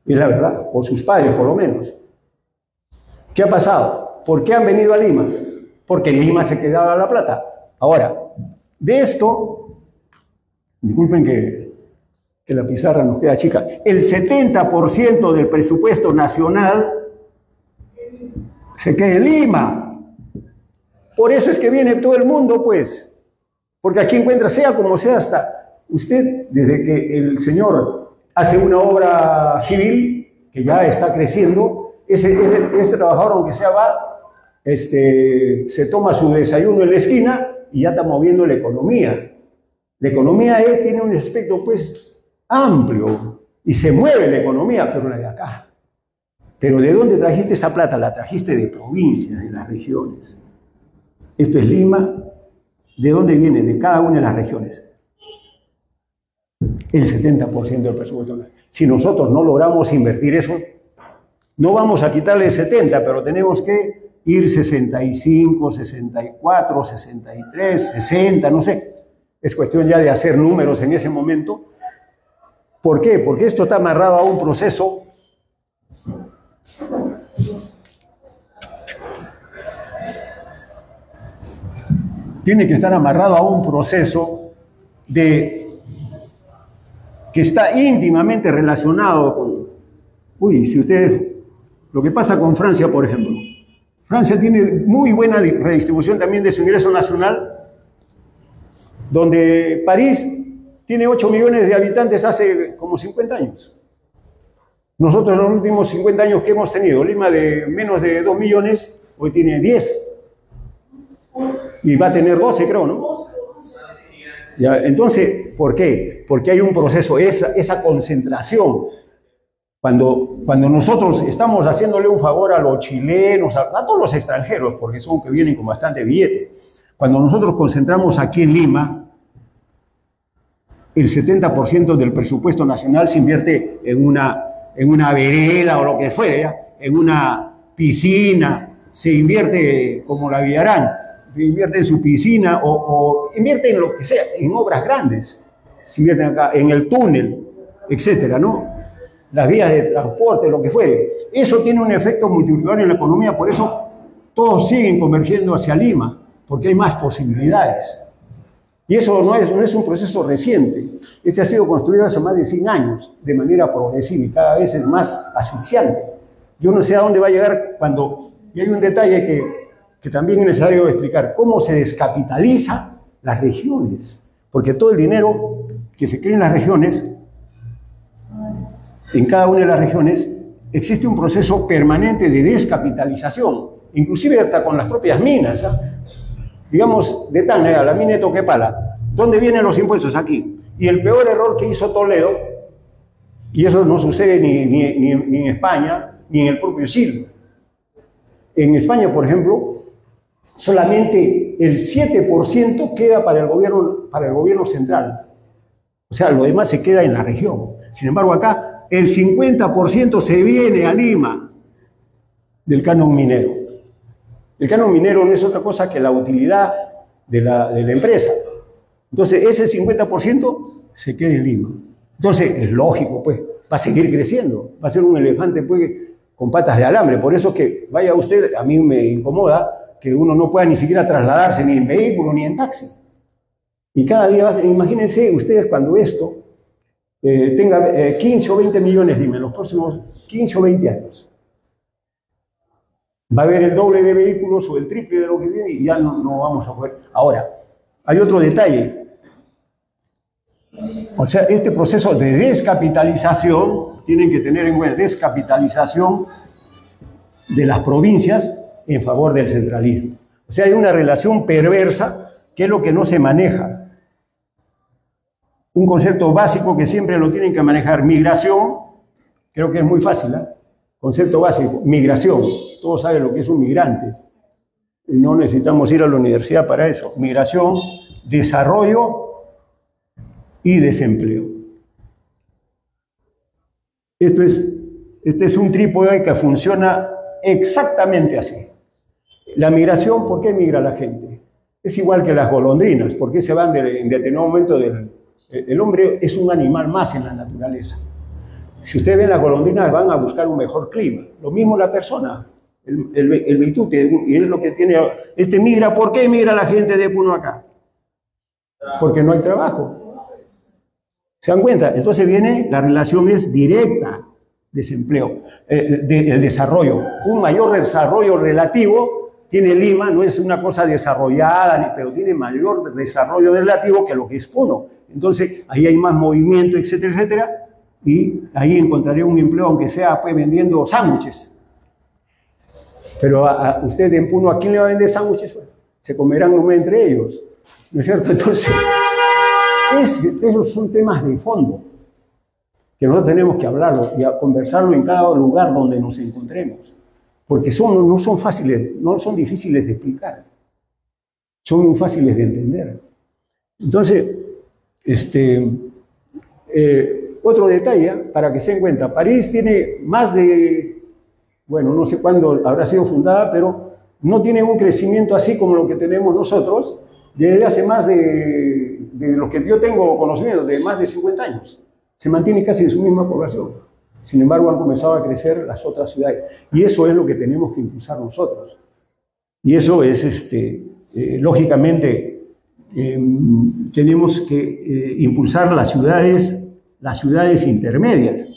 Es la verdad, por sus padres por lo menos. ¿Qué ha pasado? ¿Por qué han venido a Lima? Porque en Lima se quedaba la plata. Ahora, de esto, disculpen que la pizarra nos queda chica, el 70% del presupuesto nacional se queda en Lima. Por eso es que viene todo el mundo, pues. Porque aquí encuentra, sea como sea, hasta usted, desde que el señor hace una obra civil, que ya está creciendo, ese trabajador, aunque sea va, se toma su desayuno en la esquina y ya está moviendo la economía. La economía tiene un aspecto pues amplio y se mueve la economía, pero la de acá. Pero ¿de dónde trajiste esa plata? La trajiste de provincias, de las regiones. Esto es Lima. ¿De dónde viene? De cada una de las regiones. El 70% del presupuesto. Si nosotros no logramos invertir eso, no vamos a quitarle el 70, pero tenemos que ir 65, 64, 63, 60, no sé. Es cuestión ya de hacer números en ese momento. ¿Por qué? Porque esto está amarrado a un proceso tiene que estar amarrado a un proceso que está íntimamente relacionado con... si ustedes... Lo que pasa con Francia, por ejemplo. Francia tiene muy buena redistribución también de su ingreso nacional, donde París tiene 8 millones de habitantes hace como 50 años. Nosotros en los últimos 50 años que hemos tenido, Lima de menos de 2 millones, hoy tiene 10. Y va a tener 12, creo, ¿no? Ya, entonces, ¿por qué? Porque hay un proceso, esa concentración. Cuando nosotros estamos haciéndole un favor a los chilenos, a todos los extranjeros, porque son que vienen con bastante billete, cuando nosotros concentramos aquí en Lima, el 70% del presupuesto nacional se invierte en una vereda o lo que fuera, en una piscina, se invierte como la Villarán, se invierte en su piscina o invierte en lo que sea, en obras grandes, se invierte acá, en el túnel, etcétera, ¿no? Las vías de transporte, lo que fuere. Eso tiene un efecto multiplicador en la economía, por eso todos siguen convergiendo hacia Lima, porque hay más posibilidades. Y eso no es un proceso reciente. Este ha sido construido hace más de 100 años, de manera progresiva y cada vez es más asfixiante. Yo no sé a dónde va a llegar cuando... Y hay un detalle que también es necesario explicar. ¿Cómo se descapitaliza las regiones? Porque todo el dinero que se crea en las regiones, en cada una de las regiones, existe un proceso permanente de descapitalización, inclusive hasta con las propias minas. Digamos, de Tacna, la mina de Toquepala, ¿dónde vienen los impuestos? Aquí. Y el peor error que hizo Toledo, y eso no sucede ni en España, ni en el propio Chile. En España, por ejemplo, solamente el 7% queda para el gobierno central. O sea, lo demás se queda en la región. Sin embargo, acá el 50% se viene a Lima del canon minero. El canon minero no es otra cosa que la utilidad de la empresa. Entonces, ese 50% se queda en Lima. Entonces, es lógico, pues, va a seguir creciendo. Va a ser un elefante, pues, con patas de alambre. Por eso que, vaya usted, a mí me incomoda que uno no pueda ni siquiera trasladarse ni en vehículo ni en taxi. Y cada día, imagínense ustedes cuando esto tenga 15 o 20 millones Lima en los próximos 15 o 20 años. Va a haber el doble de vehículos o el triple de lo que viene y ya no vamos a poder. Ahora, hay otro detalle. O sea, este proceso de descapitalización, tienen que tener en cuenta, descapitalización de las provincias en favor del centralismo. O sea, hay una relación perversa que es lo que no se maneja. Un concepto básico que siempre lo tienen que manejar, migración, creo que es muy fácil, ¿eh? Concepto básico, migración. Todos saben lo que es un migrante. No necesitamos ir a la universidad para eso. Migración, desarrollo y desempleo. Este es un trípode que funciona exactamente así. La migración, ¿por qué migra la gente? Es igual que las golondrinas. ¿Por qué se van en determinado momento el hombre es un animal más en la naturaleza? Si ustedes ven las golondrinas van a buscar un mejor clima. Lo mismo la persona, el vitute, y es lo que tiene. Migra, ¿por qué migra la gente de Puno acá? Porque no hay trabajo. ¿Se dan cuenta? Entonces la relación es directa, desempleo, el desarrollo. Un mayor desarrollo relativo tiene Lima, no es una cosa desarrollada, pero tiene mayor desarrollo relativo que lo que es Puno. Entonces, ahí hay más movimiento, etcétera, etcétera. y ahí encontraré un empleo, aunque sea pues vendiendo sándwiches. Pero a usted en Puno, ¿a quién le va a vender sándwiches? Pues, se comerán nomás entre ellos, ¿no es cierto? Entonces, esos son temas de fondo que nosotros tenemos que hablarlo y a conversarlo en cada lugar donde nos encontremos, porque no son fáciles, no son difíciles de explicar, son muy fáciles de entender. Entonces, otro detalle, para que se den cuenta, París tiene más de, bueno, no sé cuándo habrá sido fundada, pero no tiene un crecimiento así como lo que tenemos nosotros desde hace más de lo que yo tengo conocimiento, de más de 50 años. Se mantiene casi en su misma población. Sin embargo, han comenzado a crecer las otras ciudades. Y eso es lo que tenemos que impulsar nosotros. Y eso es, lógicamente, tenemos que impulsar las ciudades intermedias.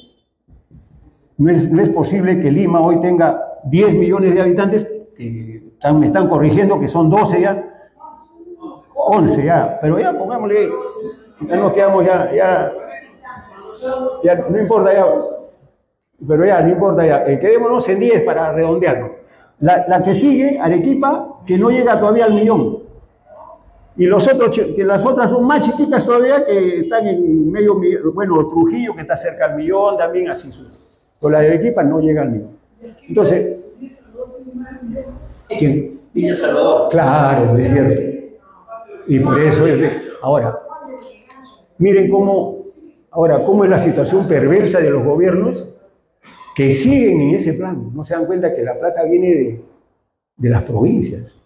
No es posible que Lima hoy tenga 10 millones de habitantes, me están corrigiendo que son 12 ya, 11 ya, pero ya pongámosle, ya nos quedamos ya no importa ya, pero ya, no importa ya, quedémonos en 10 para redondearlo. La que sigue, Arequipa, que no llega todavía al millón. Y que las otras son más chiquitas todavía, que están en medio millón. Bueno, Trujillo, que está cerca al millón, también así. Pero la de Arequipa no llega al millón. Entonces, ¿quién? Villa Salvador. Claro, es cierto. Y por eso ahora, miren cómo es la situación perversa de los gobiernos que siguen en ese plan. No se dan cuenta que la plata viene de las provincias.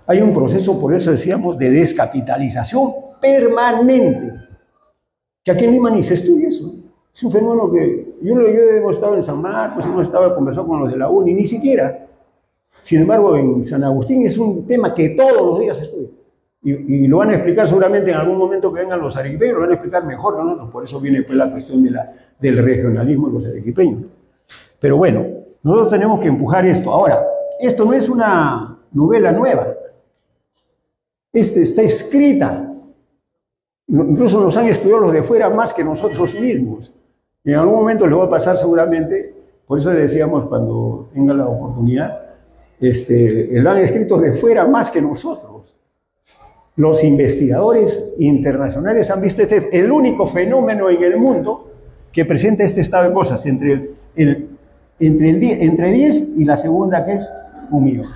Hay un proceso, por eso decíamos, de descapitalización permanente. Que aquí en Lima ni se estudia eso. Es un fenómeno que yo hemos estado en San Marcos, hemos estado conversando con los de la UNI, ni siquiera. Sin embargo, en San Agustín es un tema que todos los días se estudia. Y lo van a explicar seguramente en algún momento que vengan los arequipeños, lo van a explicar mejor que nosotros. Por eso viene pues la cuestión del regionalismo de los arequipeños. Pero bueno, nosotros tenemos que empujar esto. Ahora, esto no es una novela nueva. Está escrita. Incluso nos han estudiado los de fuera más que nosotros mismos. Y en algún momento les va a pasar seguramente, por eso decíamos cuando tenga la oportunidad, lo han escrito de fuera más que nosotros. Los investigadores internacionales han visto el único fenómeno en el mundo que presenta este estado de cosas entre 10 y la segunda, que es 1 millón.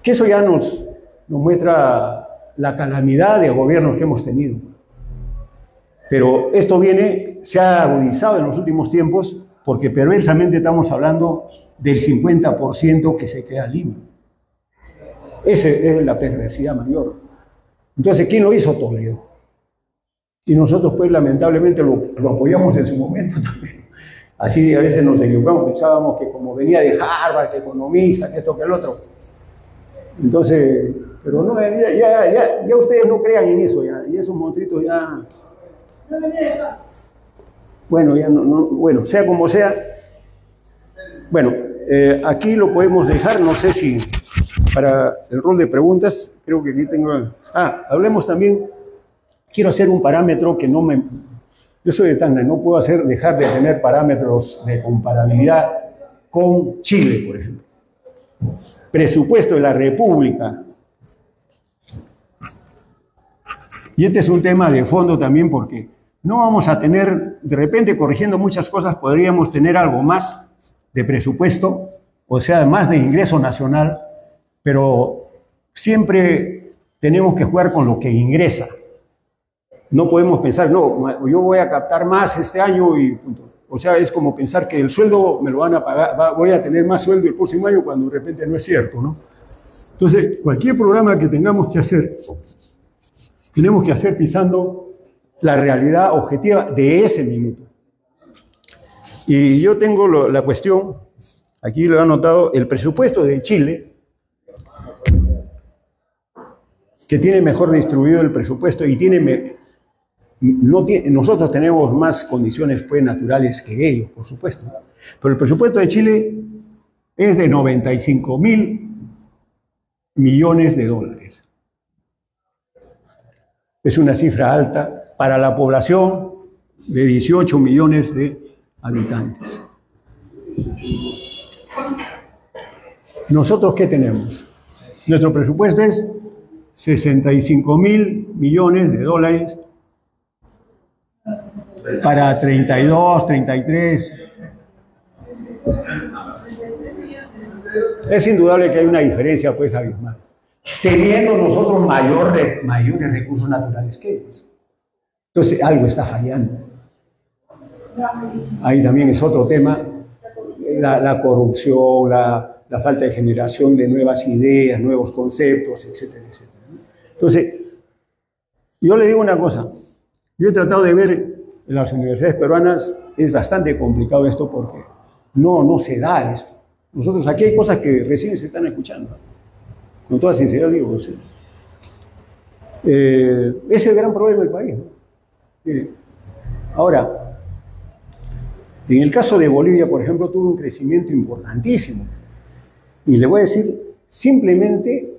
Que eso ya nos muestra la calamidad de gobiernos que hemos tenido. Pero esto se ha agudizado en los últimos tiempos porque perversamente estamos hablando del 50% que se queda libre. Esa es la perversidad mayor. Entonces, ¿quién lo hizo? Toledo. Y nosotros, pues, lamentablemente lo apoyamos en su momento también. Así a veces nos equivocamos, pensábamos que como venía de Harvard, que economista, que esto, que el otro. Entonces, pero no, ya ustedes no crean en eso, y esos monstruitos ya... Bueno, bueno, sea como sea. Bueno, aquí lo podemos dejar, no sé si para el rol de preguntas, creo que aquí tengo... hablemos también, quiero hacer un parámetro que yo soy de Tacna, no puedo dejar de tener parámetros de comparabilidad con Chile, por ejemplo. Presupuesto de la República. Y este es un tema de fondo también porque no vamos a tener, de repente corrigiendo muchas cosas, podríamos tener algo más de presupuesto, o sea, más de ingreso nacional, pero siempre tenemos que jugar con lo que ingresa. No podemos pensar, no, yo voy a captar más este año y punto. O sea, es como pensar que el sueldo me lo van a pagar, voy a tener más sueldo el próximo año cuando de repente no es cierto, ¿no? Entonces, cualquier programa que tengamos que hacer, tenemos que hacer pensando la realidad objetiva de ese minuto. Y yo tengo la cuestión, aquí lo he anotado, el presupuesto de Chile, que tiene mejor distribuido el presupuesto y nosotros tenemos más condiciones pues, naturales que ellos, por supuesto. Pero el presupuesto de Chile es de 95.000 millones de dólares. Es una cifra alta para la población de 18 millones de habitantes. ¿Nosotros qué tenemos? Nuestro presupuesto es 65.000 millones de dólares para 32, 33. Es indudable que hay una diferencia, pues, abismal. Teniendo nosotros mayores recursos naturales que ellos. Entonces, algo está fallando. Ahí también es otro tema, la corrupción, la falta de generación de nuevas ideas, nuevos conceptos, etcétera, etcétera. Entonces, yo le digo una cosa, yo he tratado de ver en las universidades peruanas, es bastante complicado esto porque no se da esto. Nosotros aquí hay cosas que recién se están escuchando. Con toda sinceridad digo, ese es el gran problema del país, ¿no? Ahora, en el caso de Bolivia, por ejemplo, tuvo un crecimiento importantísimo. Y le voy a decir, simplemente,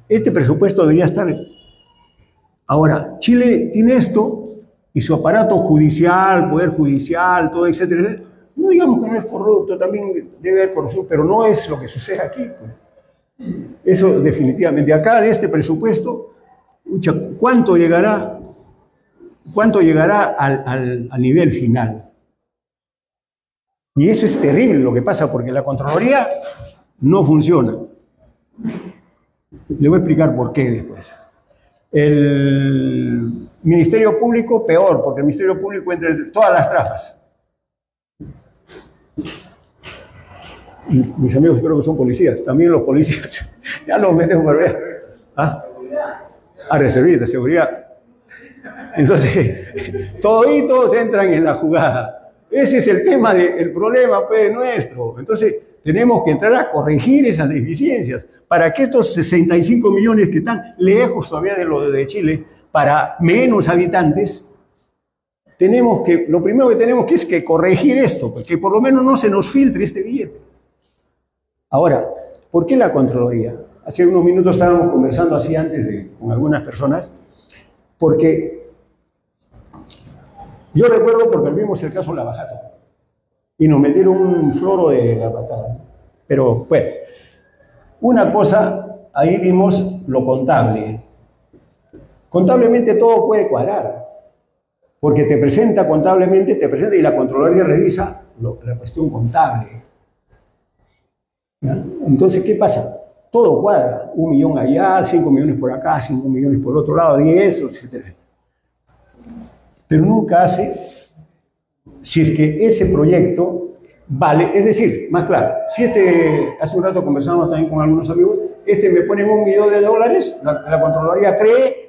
este presupuesto debería estar. Ahora, Chile tiene esto, y su aparato judicial, poder judicial, todo, etcétera, etcétera. No digamos que no es corrupto, también debe haber corrupción, pero no es lo que sucede aquí, pues. Eso definitivamente. Acá de este presupuesto, ¿cuánto llegará al nivel final? Y eso es terrible lo que pasa, porque la Contraloría no funciona. Le voy a explicar por qué después. El Ministerio Público, peor, porque el Ministerio Público entra en todas las trafas. Mis amigos creo que son policías, también los policías, ya los metemos por ver. Reservistas, seguridad. Entonces, toditos entran en la jugada. Ese es el tema, el problema, pues, nuestro. Entonces, tenemos que entrar a corregir esas deficiencias para que estos 65 millones que están lejos todavía de lo de Chile, para menos habitantes, lo primero que tenemos que es que corregir esto, porque por lo menos no se nos filtre este billete. Ahora, ¿por qué la Contraloría? Hace unos minutos estábamos conversando así antes con algunas personas, porque yo recuerdo porque vimos el caso Lavajato y nos metieron un floro de la patada. Pero bueno, una cosa, ahí vimos lo contable. Contablemente todo puede cuadrar, porque te presenta contablemente, y la Contraloría revisa la cuestión contable. ¿Ya? Entonces, ¿qué pasa? Todo cuadra, 1 millón allá, 5 millones por acá, 5 millones por otro lado, 10, etc. Pero nunca hace, si es que ese proyecto vale, es decir, más claro, si hace un rato conversamos también con algunos amigos, me ponen $1 millón, la Contraloría cree,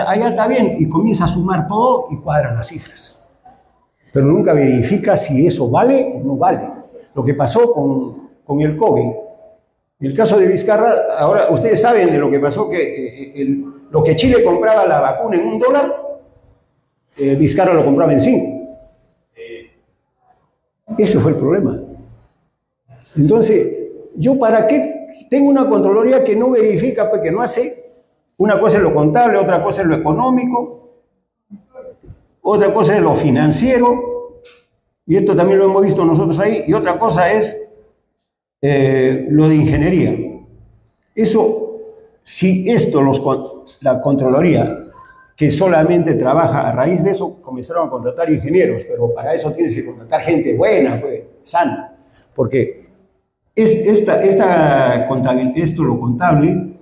allá está bien, y comienza a sumar todo y cuadran las cifras. Pero nunca verifica si eso vale o no vale. Lo que pasó con el COVID. En el caso de Vizcarra, ahora ustedes saben de lo que pasó, que lo que Chile compraba la vacuna en $1, Vizcarra lo compraba en 5. Ese fue el problema. Entonces, ¿yo para qué tengo una Contraloría que no verifica, pues, que no hace? Una cosa es lo contable, otra cosa es lo económico, otra cosa es lo financiero, y esto también lo hemos visto nosotros ahí, y otra cosa es lo de ingeniería. Eso, si la Contraloría, que solamente trabaja a raíz de eso, comenzaron a contratar ingenieros, pero para eso tienes que contratar gente buena, pues, sana, porque lo contable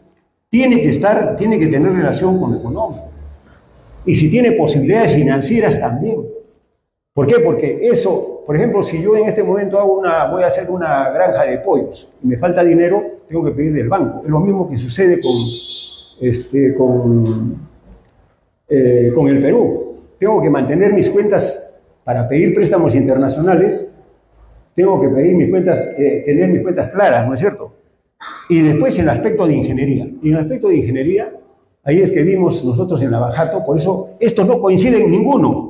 tiene que tener relación con lo económico, y si tiene posibilidades financieras también. ¿Por qué? Porque eso, por ejemplo, si yo en este momento voy a hacer una granja de pollos y me falta dinero, tengo que pedir del banco. Es lo mismo que sucede con el Perú. Tengo que mantener mis cuentas para pedir préstamos internacionales, tengo que pedir tener mis cuentas claras, ¿no es cierto? Y después el aspecto de ingeniería. Y en el aspecto de ingeniería, ahí es que vimos nosotros en Lavajato, por eso estos no coinciden ninguno.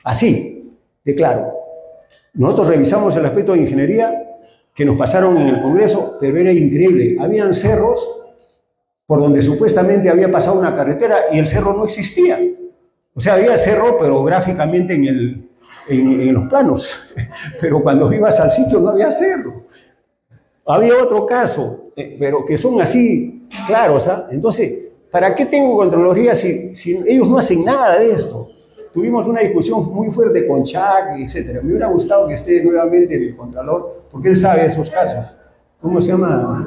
Así, de claro. Nosotros revisamos el aspecto de ingeniería que nos pasaron en el Congreso, pero era increíble. Habían cerros por donde supuestamente había pasado una carretera y el cerro no existía. O sea, había cerro, pero gráficamente en los planos. Pero cuando ibas al sitio no había cerro. Había otro caso, pero que son así claros, ¿ah? Entonces, ¿para qué tengo Contraloría si ellos no hacen nada de esto? Tuvimos una discusión muy fuerte con Chac, etc. Me hubiera gustado que esté nuevamente el Contralor, porque él sabe esos casos. ¿Cómo se llama?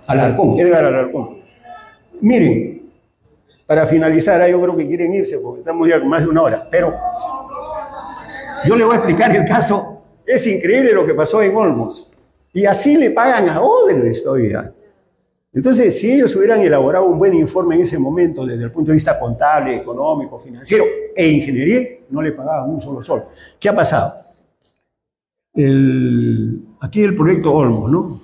Alarcón, Edgar Alarcón. Miren, para finalizar, yo creo que quieren irse, porque estamos ya con más de una hora, pero yo le voy a explicar el caso. Es increíble lo que pasó en Olmos. Y así le pagan a Odebrecht todavía. Entonces, si ellos hubieran elaborado un buen informe en ese momento, desde el punto de vista contable, económico, financiero e ingeniería, no le pagaban un solo sol. ¿Qué ha pasado? Aquí el proyecto Olmos, ¿no?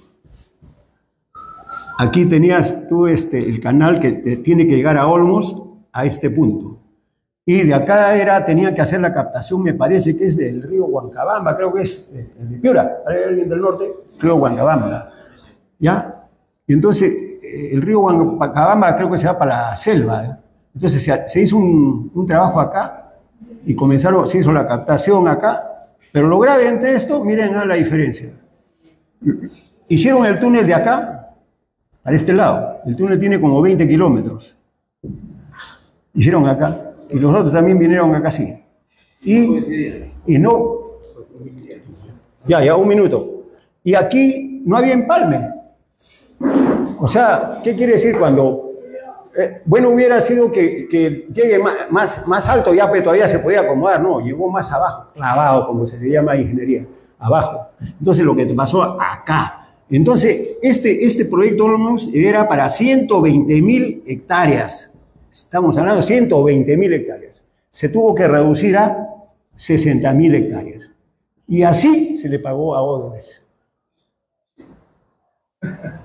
Aquí tenías tú el canal que tiene que llegar a Olmos a este punto. Y de acá tenía que hacer la captación, me parece que es del río Huancabamba, creo que es el de Piura, ¿hay alguien del norte? Río Huancabamba, ¿ya? Y entonces el río Huancabamba creo que se va para la selva, ¿eh? Entonces se hizo un trabajo acá y se hizo la captación acá, pero lo grave entre esto, miren la diferencia. Hicieron el túnel de acá, para este lado, el túnel tiene como 20 kilómetros, hicieron acá. Y los otros también vinieron acá, sí. Y no... Ya, un minuto. Y aquí no había empalme. O sea, ¿qué quiere decir cuando... bueno, hubiera sido que llegue más alto, ya pero todavía se podía acomodar. No, llegó más abajo, clavado, como se le llama ingeniería, abajo. Entonces, lo que pasó acá. Entonces, este proyecto Olmos era para 120.000 hectáreas. Estamos hablando de 120.000 hectáreas. Se tuvo que reducir a 60.000 hectáreas. Y así se le pagó a Odebrecht.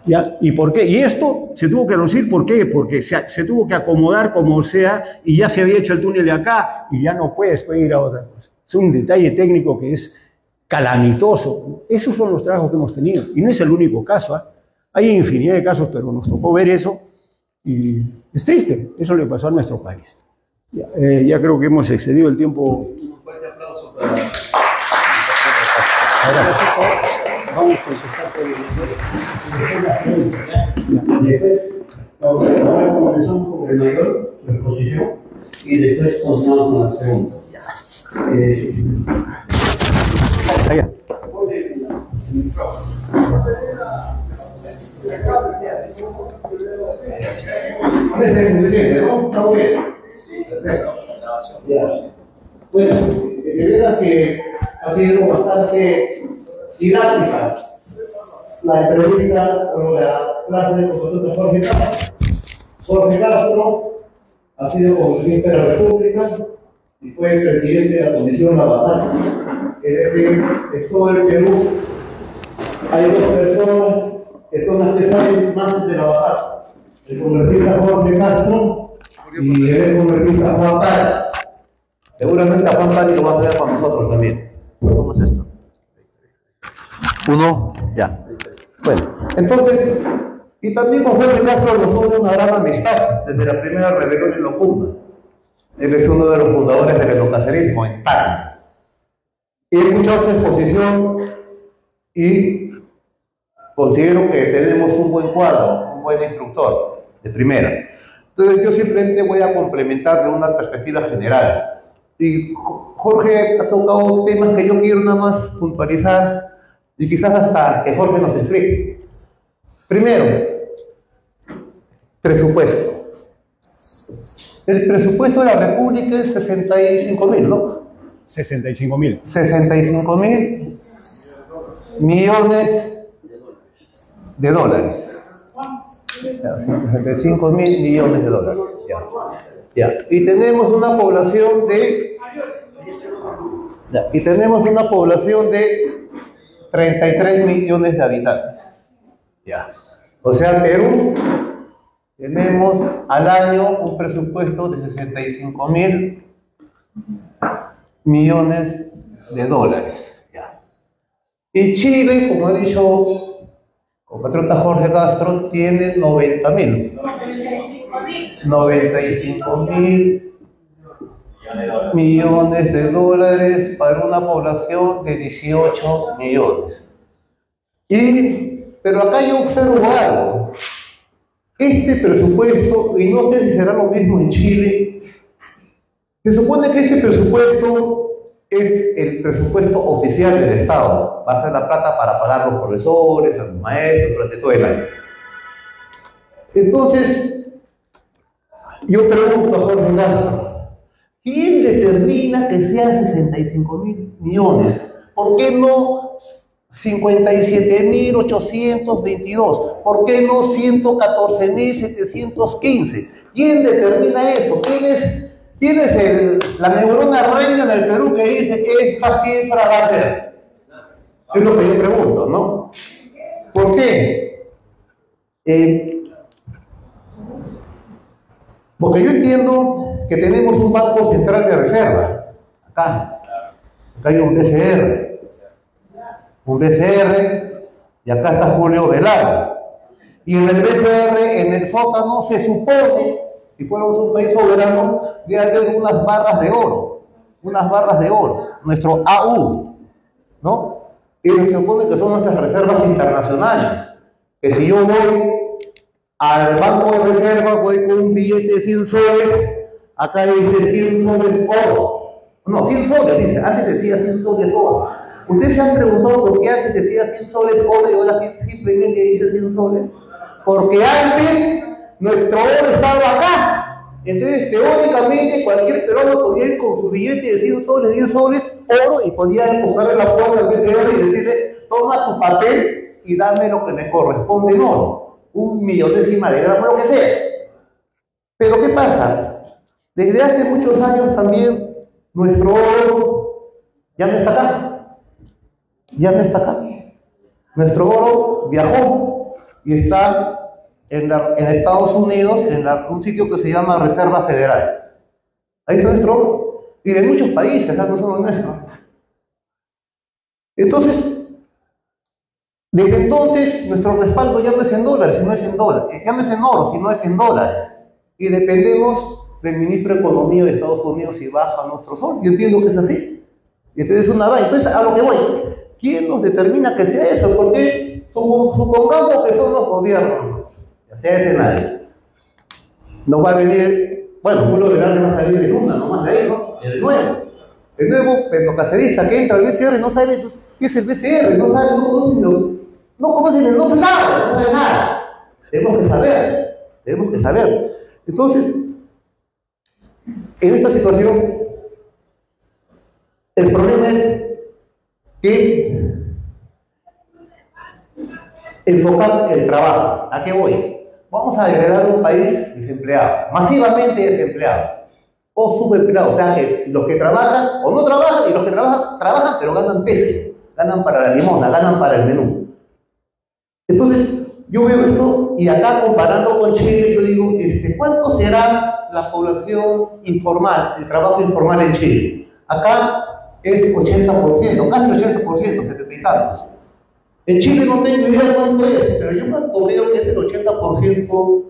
¿Ya? ¿Y por qué? Y esto se tuvo que reducir, ¿por qué? Porque se tuvo que acomodar como sea y ya se había hecho el túnel de acá y ya no puedes ir a otra cosa. Es un detalle técnico que es calamitoso. Esos son los trabajos que hemos tenido. Y no es el único caso, ¿eh? Hay infinidad de casos, pero nos tocó ver eso. Y es triste, eso le pasó a nuestro país. Ya creo que hemos excedido el tiempo. Un fuerte aplauso para... Vamos a empezar por el Ahora comenzamos con el mayor, su exposición, y después continuamos con la segunda. allá. Está muy bien. Ya. Pues, de verdad que ha sido bastante didáctica la entrevista o la clase con el doctor Jorge Castro. Jorge Castro ha sido congresista de la República y fue presidente de la Comisión La Batalla. Es decir, en todo el Perú hay dos personas que son las que saben más de la batalla. El congresista Jorge Castro y el congresista Juan Pari. Seguramente a Juan Pari lo va a tener con nosotros también. ¿Cómo es esto? Uno, ya. Bueno, entonces, y también con Jorge Castro nos une una gran amistad desde la primera rebelión en Locumba. Él es uno de los fundadores del enocacerismo en Tacna. He escuchado su exposición y considero que tenemos un buen cuadro, un buen instructor de primera. Entonces yo simplemente voy a complementar de una perspectiva general. Y Jorge ha tocado temas que yo quiero nada más puntualizar y quizás hasta que Jorge nos explique. Primero, presupuesto. El presupuesto de la República es 65.000, ¿no? 65.000. 65.000 millones de dólares. 65.000 millones de dólares. Ya. Y tenemos una población de... Y tenemos una población de 33 millones de habitantes. Ya. O sea, Perú tenemos al año un presupuesto de 65.000 millones de dólares. Ya. Y Chile, como ha dicho compatriota Jorge Castro tiene 90.000. 95.000 millones de dólares para una población de 18 millones. Pero acá yo observo algo. Este presupuesto, y no sé si será lo mismo en Chile, se supone que este presupuesto es el presupuesto oficial del Estado. Va a ser la plata para pagar a los profesores, a los maestros durante todo el año. Entonces, yo pregunto a Jorge Castro, ¿quién determina que sean 65.000 millones? ¿Por qué no 57.822? ¿Por qué no 114.715? ¿Quién determina eso? ¿Quién es la neurona reina del Perú que dice esta cifra va a ser? Es lo que yo pregunto, ¿no? ¿Por qué? Porque yo entiendo que tenemos un Banco Central de Reserva. Acá hay un BCR. Y acá está Julio Velarde. Y en el BCR, en el sótano, se supone, si fuéramos un país soberano, debe haber unas barras de oro, nuestro AU, ¿no? Y se supone que son nuestras reservas internacionales, que si yo voy al banco de reserva, voy con un billete de 100 soles, acá dice 100 soles oro, no, 100 soles, dice, antes decía 100 soles oro. ¿Ustedes se han preguntado por qué antes decía 100 soles oro y ahora simplemente dice 100 soles? Porque antes nuestro oro estaba acá. Entonces, teóricamente, cualquier peruano podía ir con su billete de 100 soles, 10 soles, oro, y podía empujarle la puerta al BCR y decirle, toma tu papel y dame lo que me corresponde en oro, 1 millonésima de gramo, lo que sea. Pero ¿qué pasa? Desde hace muchos años también nuestro oro ya no está acá. Nuestro oro viajó y está en Estados Unidos, en un sitio que se llama Reserva Federal. Ahí está nuestro oro. Y de muchos países, no solo nuestro. Entonces, desde entonces, nuestro respaldo ya no es en dólares, sino es en dólares. Ya no es en oro, sino es en dólares. Y dependemos del ministro de Economía de Estados Unidos si baja nuestro sol. Yo entiendo que es así. Entonces es una vaina. Entonces, a lo que voy. ¿Quién nos determina que sea eso? Porque supongamos que son los gobiernos. Ya sea ese nadie. Nos va a venir, bueno, Julio Velarde va a salir de una, nomás de ahí, ¿no? El nuevo pendocacerista que entra al BCR no sabe qué es el BCR, no conoce el nombre, no sabe nada. Tenemos que saber. Entonces, en esta situación, el problema es que enfocar el trabajo. ¿A qué voy? Vamos a heredar un país desempleado, masivamente desempleado, o subempleado, o sea que los que trabajan o no trabajan, y los que trabajan pero ganan pésimo, ganan para la limona, ganan para el menú. Entonces, yo veo esto y acá comparando con Chile, yo digo, ¿cuánto será la población informal, el trabajo informal en Chile? Acá es 80%, casi 80%, 70 y tantos. En Chile no tengo idea cuánto es, pero yo cuando veo que es el 80%,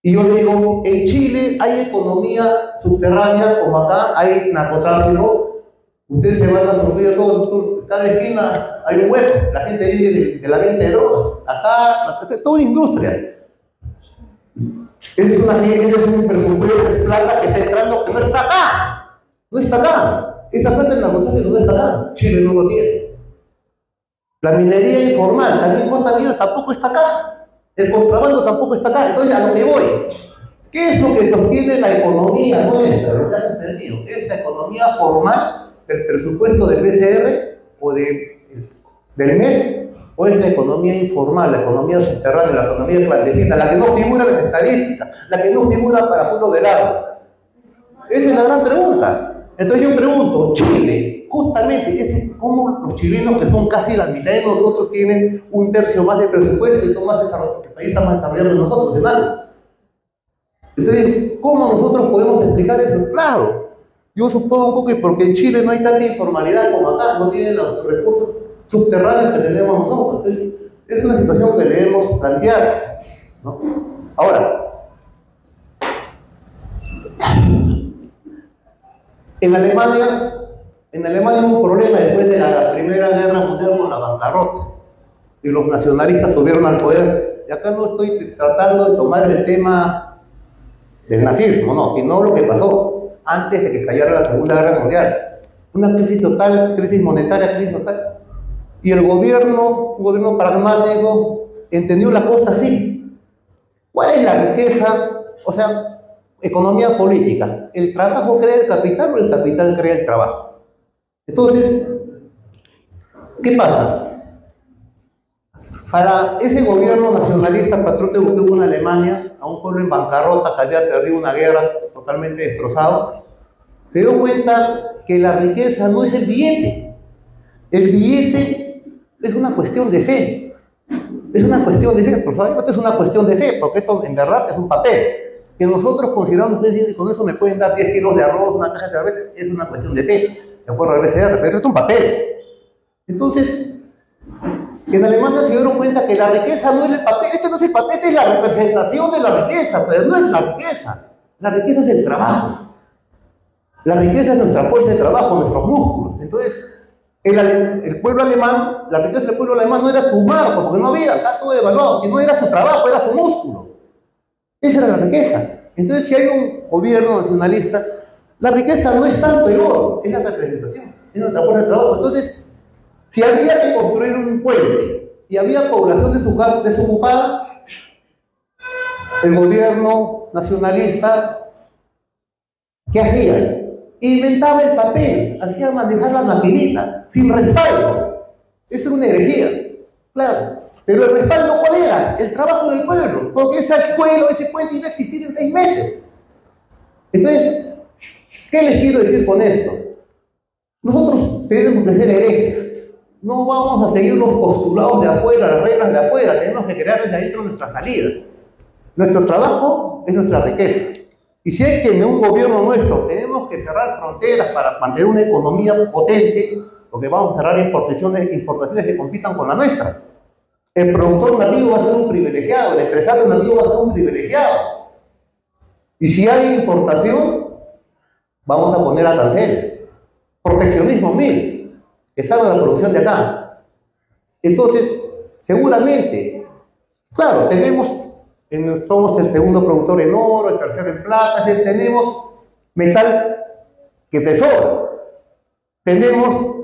y yo digo, en Chile hay economía subterránea, como acá hay narcotráfico, ustedes se van a sufrir todo, cada esquina hay un hueco, la gente vive de la venta de drogas, acá es toda industria. Es un presupuesto, es plata que está entrando, que no está acá, esa plata del narcotráfico no está acá, Chile no lo tiene. La minería informal, también Costa Rica tampoco está acá. El contrabando tampoco está acá. Entonces, a lo que voy. ¿Qué es lo que sostiene la economía nuestra? Lo que has entendido. ¿Es la economía formal del presupuesto del BCR o del MES? ¿O es la economía informal, la economía subterránea, la economía clandestina, la que no figura en las estadísticas, la que no figura para Julio Velarde? Esa es la gran pregunta. Entonces yo pregunto, Chile, justamente, ¿cómo los chilenos, que son casi la mitad de nosotros, tienen un tercio más de presupuesto y son más desarrollados, el país está más desarrollado que nosotros en algo? Entonces, ¿cómo nosotros podemos explicar eso? Claro, yo supongo que porque en Chile no hay tanta informalidad como acá, no tienen los recursos subterráneos que tenemos nosotros. Entonces, Es una situación que debemos plantear, ¿no? Ahora, en Alemania hubo un problema después de la Primera Guerra Mundial con la bancarrota y los nacionalistas subieron al poder. Y acá no estoy tratando de tomar el tema del nazismo, no, sino lo que pasó antes de que cayera la Segunda Guerra Mundial. Una crisis total, crisis monetaria, crisis total. Y el gobierno, un gobierno pragmático, entendió la cosa así. ¿Cuál es la riqueza? O sea, economía política. ¿El trabajo crea el capital o el capital crea el trabajo? Entonces, ¿qué pasa? Para ese gobierno nacionalista patriótico que hubo en Alemania, a un pueblo en bancarrota que había perdido una guerra totalmente destrozado, se dio cuenta que la riqueza no es el billete. El billete es una cuestión de fe. Es una cuestión de fe, probablemente es una cuestión de fe, porque esto en verdad es un papel. Que nosotros consideramos que con eso me pueden dar 10 kilos de arroz, una caja de cerveza, es una cuestión de fe. De acuerdo al BCR, pero esto es un papel. Entonces, en Alemania se dieron cuenta que la riqueza no es el papel, esto no es el papel, esta es la representación de la riqueza, pero no es la riqueza es el trabajo. La riqueza es nuestra fuerza de trabajo, nuestros músculos. Entonces, el pueblo alemán, la riqueza del pueblo alemán no era su marco, porque no había, está todo devaluado, que no era su trabajo, era su músculo. Esa era la riqueza. Entonces, si hay un gobierno nacionalista, la riqueza no es tanto el oro, es la representación, es nuestra fuerza de trabajo. Entonces, si había que construir un puente y había población desocupada, el gobierno nacionalista, ¿qué hacía? Inventaba el papel, hacía manejar la maquinita, sin respaldo. Eso era una herejía, claro. Pero el respaldo, ¿cuál era? El trabajo del pueblo, porque ese puente iba a existir en 6 meses. Entonces, ¿qué les quiero decir con esto? Nosotros tenemos que ser herejes. No vamos a seguir los postulados de afuera, las reglas de afuera, tenemos que crear desde adentro nuestra salida. Nuestro trabajo es nuestra riqueza. Y si hay que en un gobierno nuestro tenemos que cerrar fronteras para mantener una economía potente, porque vamos a cerrar importaciones que compitan con la nuestra. El productor nativo va a ser un privilegiado, el empresario nativo va a ser un privilegiado. Y si hay importación, vamos a poner aranceles. Proteccionismo 1000, que salga la producción de acá. Entonces, seguramente, claro, somos el segundo productor en oro, el tercero en plata, tenemos metal que te sobra. Tenemos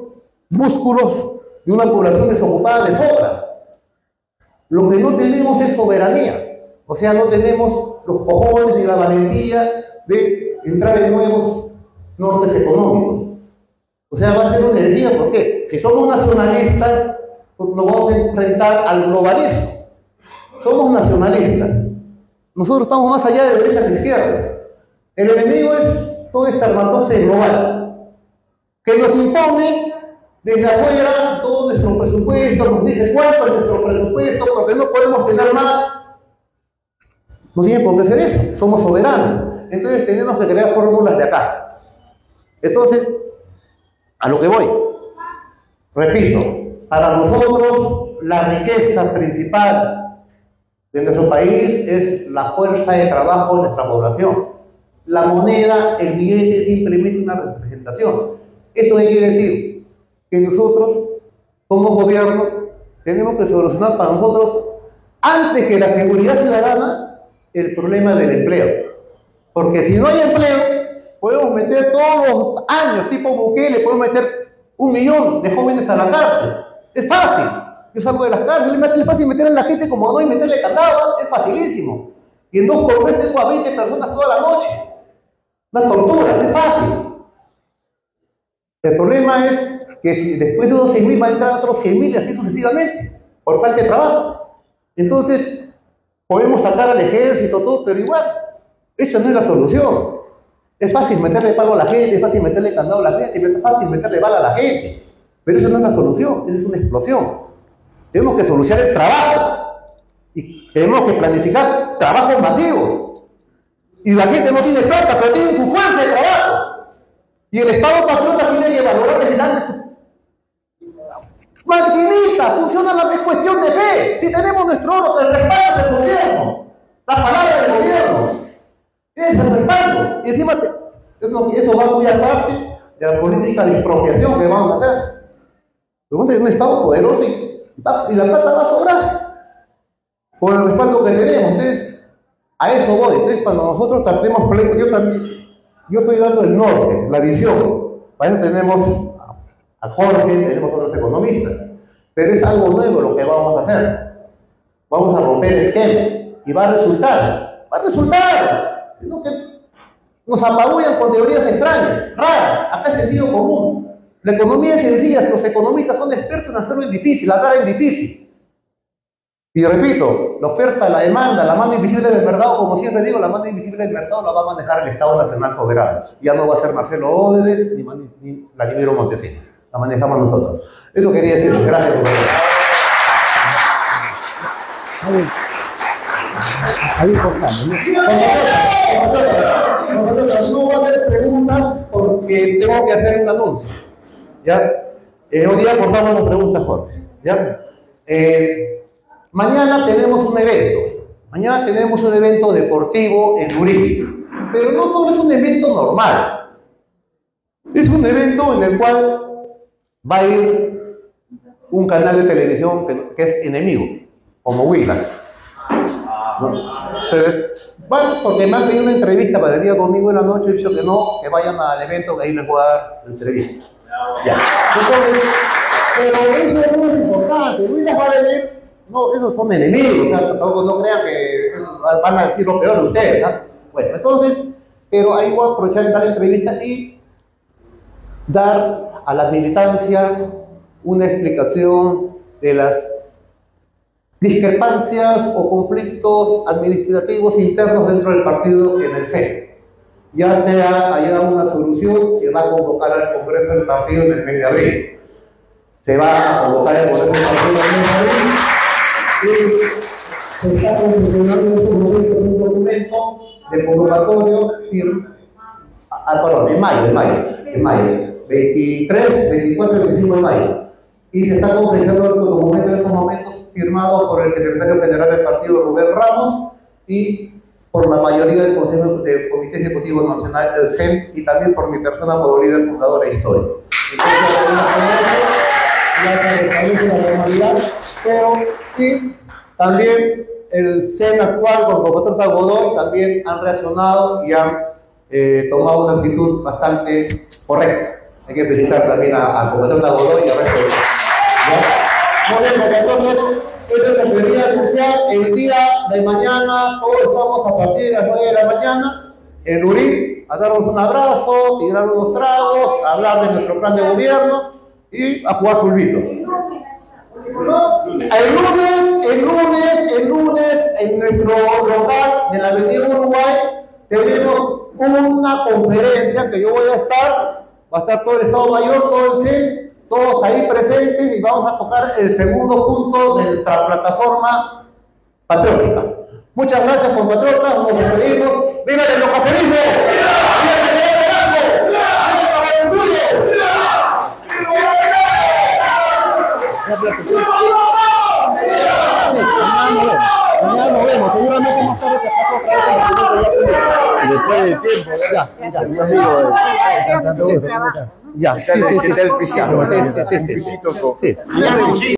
músculos de una población desocupada de sobra. Lo que no tenemos es soberanía. O sea, no tenemos los cojones ni la valentía de entrar en nuevos nortes económicos. O sea, va a ser una herejía. ¿Por qué? Si somos nacionalistas, pues nos vamos a enfrentar al globalismo. Somos nacionalistas. Nosotros estamos más allá de derechas e izquierdas. El enemigo es todo este armatoste global, que nos impone desde afuera todo nuestro presupuesto, nos dice cuánto es nuestro presupuesto, porque no podemos tener más. No tiene por qué hacer eso, somos soberanos. Entonces tenemos que crear fórmulas de acá. Entonces, a lo que voy, repito, para nosotros la riqueza principal de nuestro país es la fuerza de trabajo de nuestra población. La moneda, el billete, simplemente una representación. ¿Esto qué quiere decir? Que nosotros, como gobierno, tenemos que solucionar para nosotros, antes que la seguridad ciudadana, el problema del empleo. Porque si no hay empleo, podemos meter todos los años, tipo Bukele, podemos meter 1 millón de jóvenes a la cárcel. Es fácil. Yo salgo de las cárceles, es fácil meter a la gente como no y meterle candado, es facilísimo. Y en 2 por 3 tengo a 20 personas toda la noche. Una tortura, es fácil. El problema es que si después de 12.000 va a entrar otros 100.000 y así sucesivamente, por falta de trabajo. Entonces, podemos sacar al ejército, todo, pero igual, eso no es la solución. Es fácil meterle pago a la gente, es fácil meterle candado a la gente, es fácil meterle bala a la gente. Pero eso no es la solución, eso es una explosión. Tenemos que solucionar el trabajo y tenemos que planificar trabajos masivos. Y la gente no tiene plata, pero tiene su fuerza de trabajo. Y el Estado patriota tiene que valorar el Maquinita, funciona la es cuestión de fe. Si tenemos nuestro oro, el respaldo del gobierno, la palabra del gobierno, es el respaldo. Y encima, eso va muy aparte de la política de expropiación que vamos a hacer. Pero es un Estado poderoso y la plata va a sobrar por el respaldo que tenemos. Entonces, a eso voy. Entonces, cuando nosotros tratemos, yo estoy dando el norte, la visión. Para eso tenemos a Jorge, tenemos otros economistas. Pero es algo nuevo lo que vamos a hacer. Vamos a romper esquemas y va a resultar. ¡Va a resultar! No que nos apabullan con teorías extrañas, raras. Acá es sentido común. La economía es sencilla, los economistas son expertos en hacerlo difícil, hablar en difícil. Y repito, la oferta, la demanda, la mano invisible del mercado, como siempre digo, la mano invisible del mercado la va a manejar el Estado Nacional Soberano. Ya no va a ser Marcelo Óderes ni Vladimiro Montesinos. La manejamos nosotros. Eso quería decir. Gracias por venir. No va a haber preguntas porque tengo que hacer un anuncio. ¿Ya? Hoy día cortamos las preguntas, Jorge. ¿Ya? Mañana tenemos un evento. Mañana tenemos un evento deportivo en Lurín. Pero no solo es un evento normal. Es un evento en el cual va a ir un canal de televisión que es enemigo, como Willax. ¿No? Entonces, bueno, porque me han pedido una entrevista para el día domingo en la noche, he dicho que no, que vayan al evento que ahí les voy a dar la entrevista. Ya. Entonces, pero eso no es importante, Willax va a venir, no, esos son enemigos, ¿no? Tampoco no crean que van a decir lo peor de ustedes, ¿no? Bueno, entonces, pero ahí voy a aprovechar en dar la entrevista y dar a la militancia una explicación de las discrepancias o conflictos administrativos internos dentro del partido en el CEN. Ya sea haya una solución que va a convocar al Congreso del partido en el mes de abril. Se va a convocar el Congreso del partido en el mes de abril y se está confeccionando en estos momentos un documento de convocatorio en mayo. 23, 24 y 25 de mayo. Y se está confeccionando el documento en estos momentos firmado por el secretario general del partido, Rubén Ramos, y por la mayoría del Consejo del Comité Ejecutivo Nacional del CEN y también por mi persona como líder fundador e histórico. Entonces, la normalidad, pero sí, también el CEN actual con Cocotrota Godoy también han reaccionado y han tomado una actitud bastante correcta. Hay que felicitar también a Cocotrota Godoy y a resto esta es la prioridad social. El día de mañana, todos estamos a partir de las 9 de la mañana en Lurín a darnos un abrazo, tirar unos tragos, hablar de nuestro plan de gobierno y a jugar fulbito. El lunes, en nuestro local de la Avenida Uruguay, tenemos una conferencia que yo voy a estar, va a estar todo el Estado Mayor, todo el CEN, todos ahí presentes y vamos a tocar el segundo punto de nuestra plataforma patriótica. Muchas gracias, compatriotas, nos despedimos. ¡Viva el locacerismo! ¡Viva el liderazgo! ¡Viva el orgullo! Mañana nos vemos, seguramente más tarde se pasó otra vez. Y después de tiempo, Ya, sí, el pisito. sí.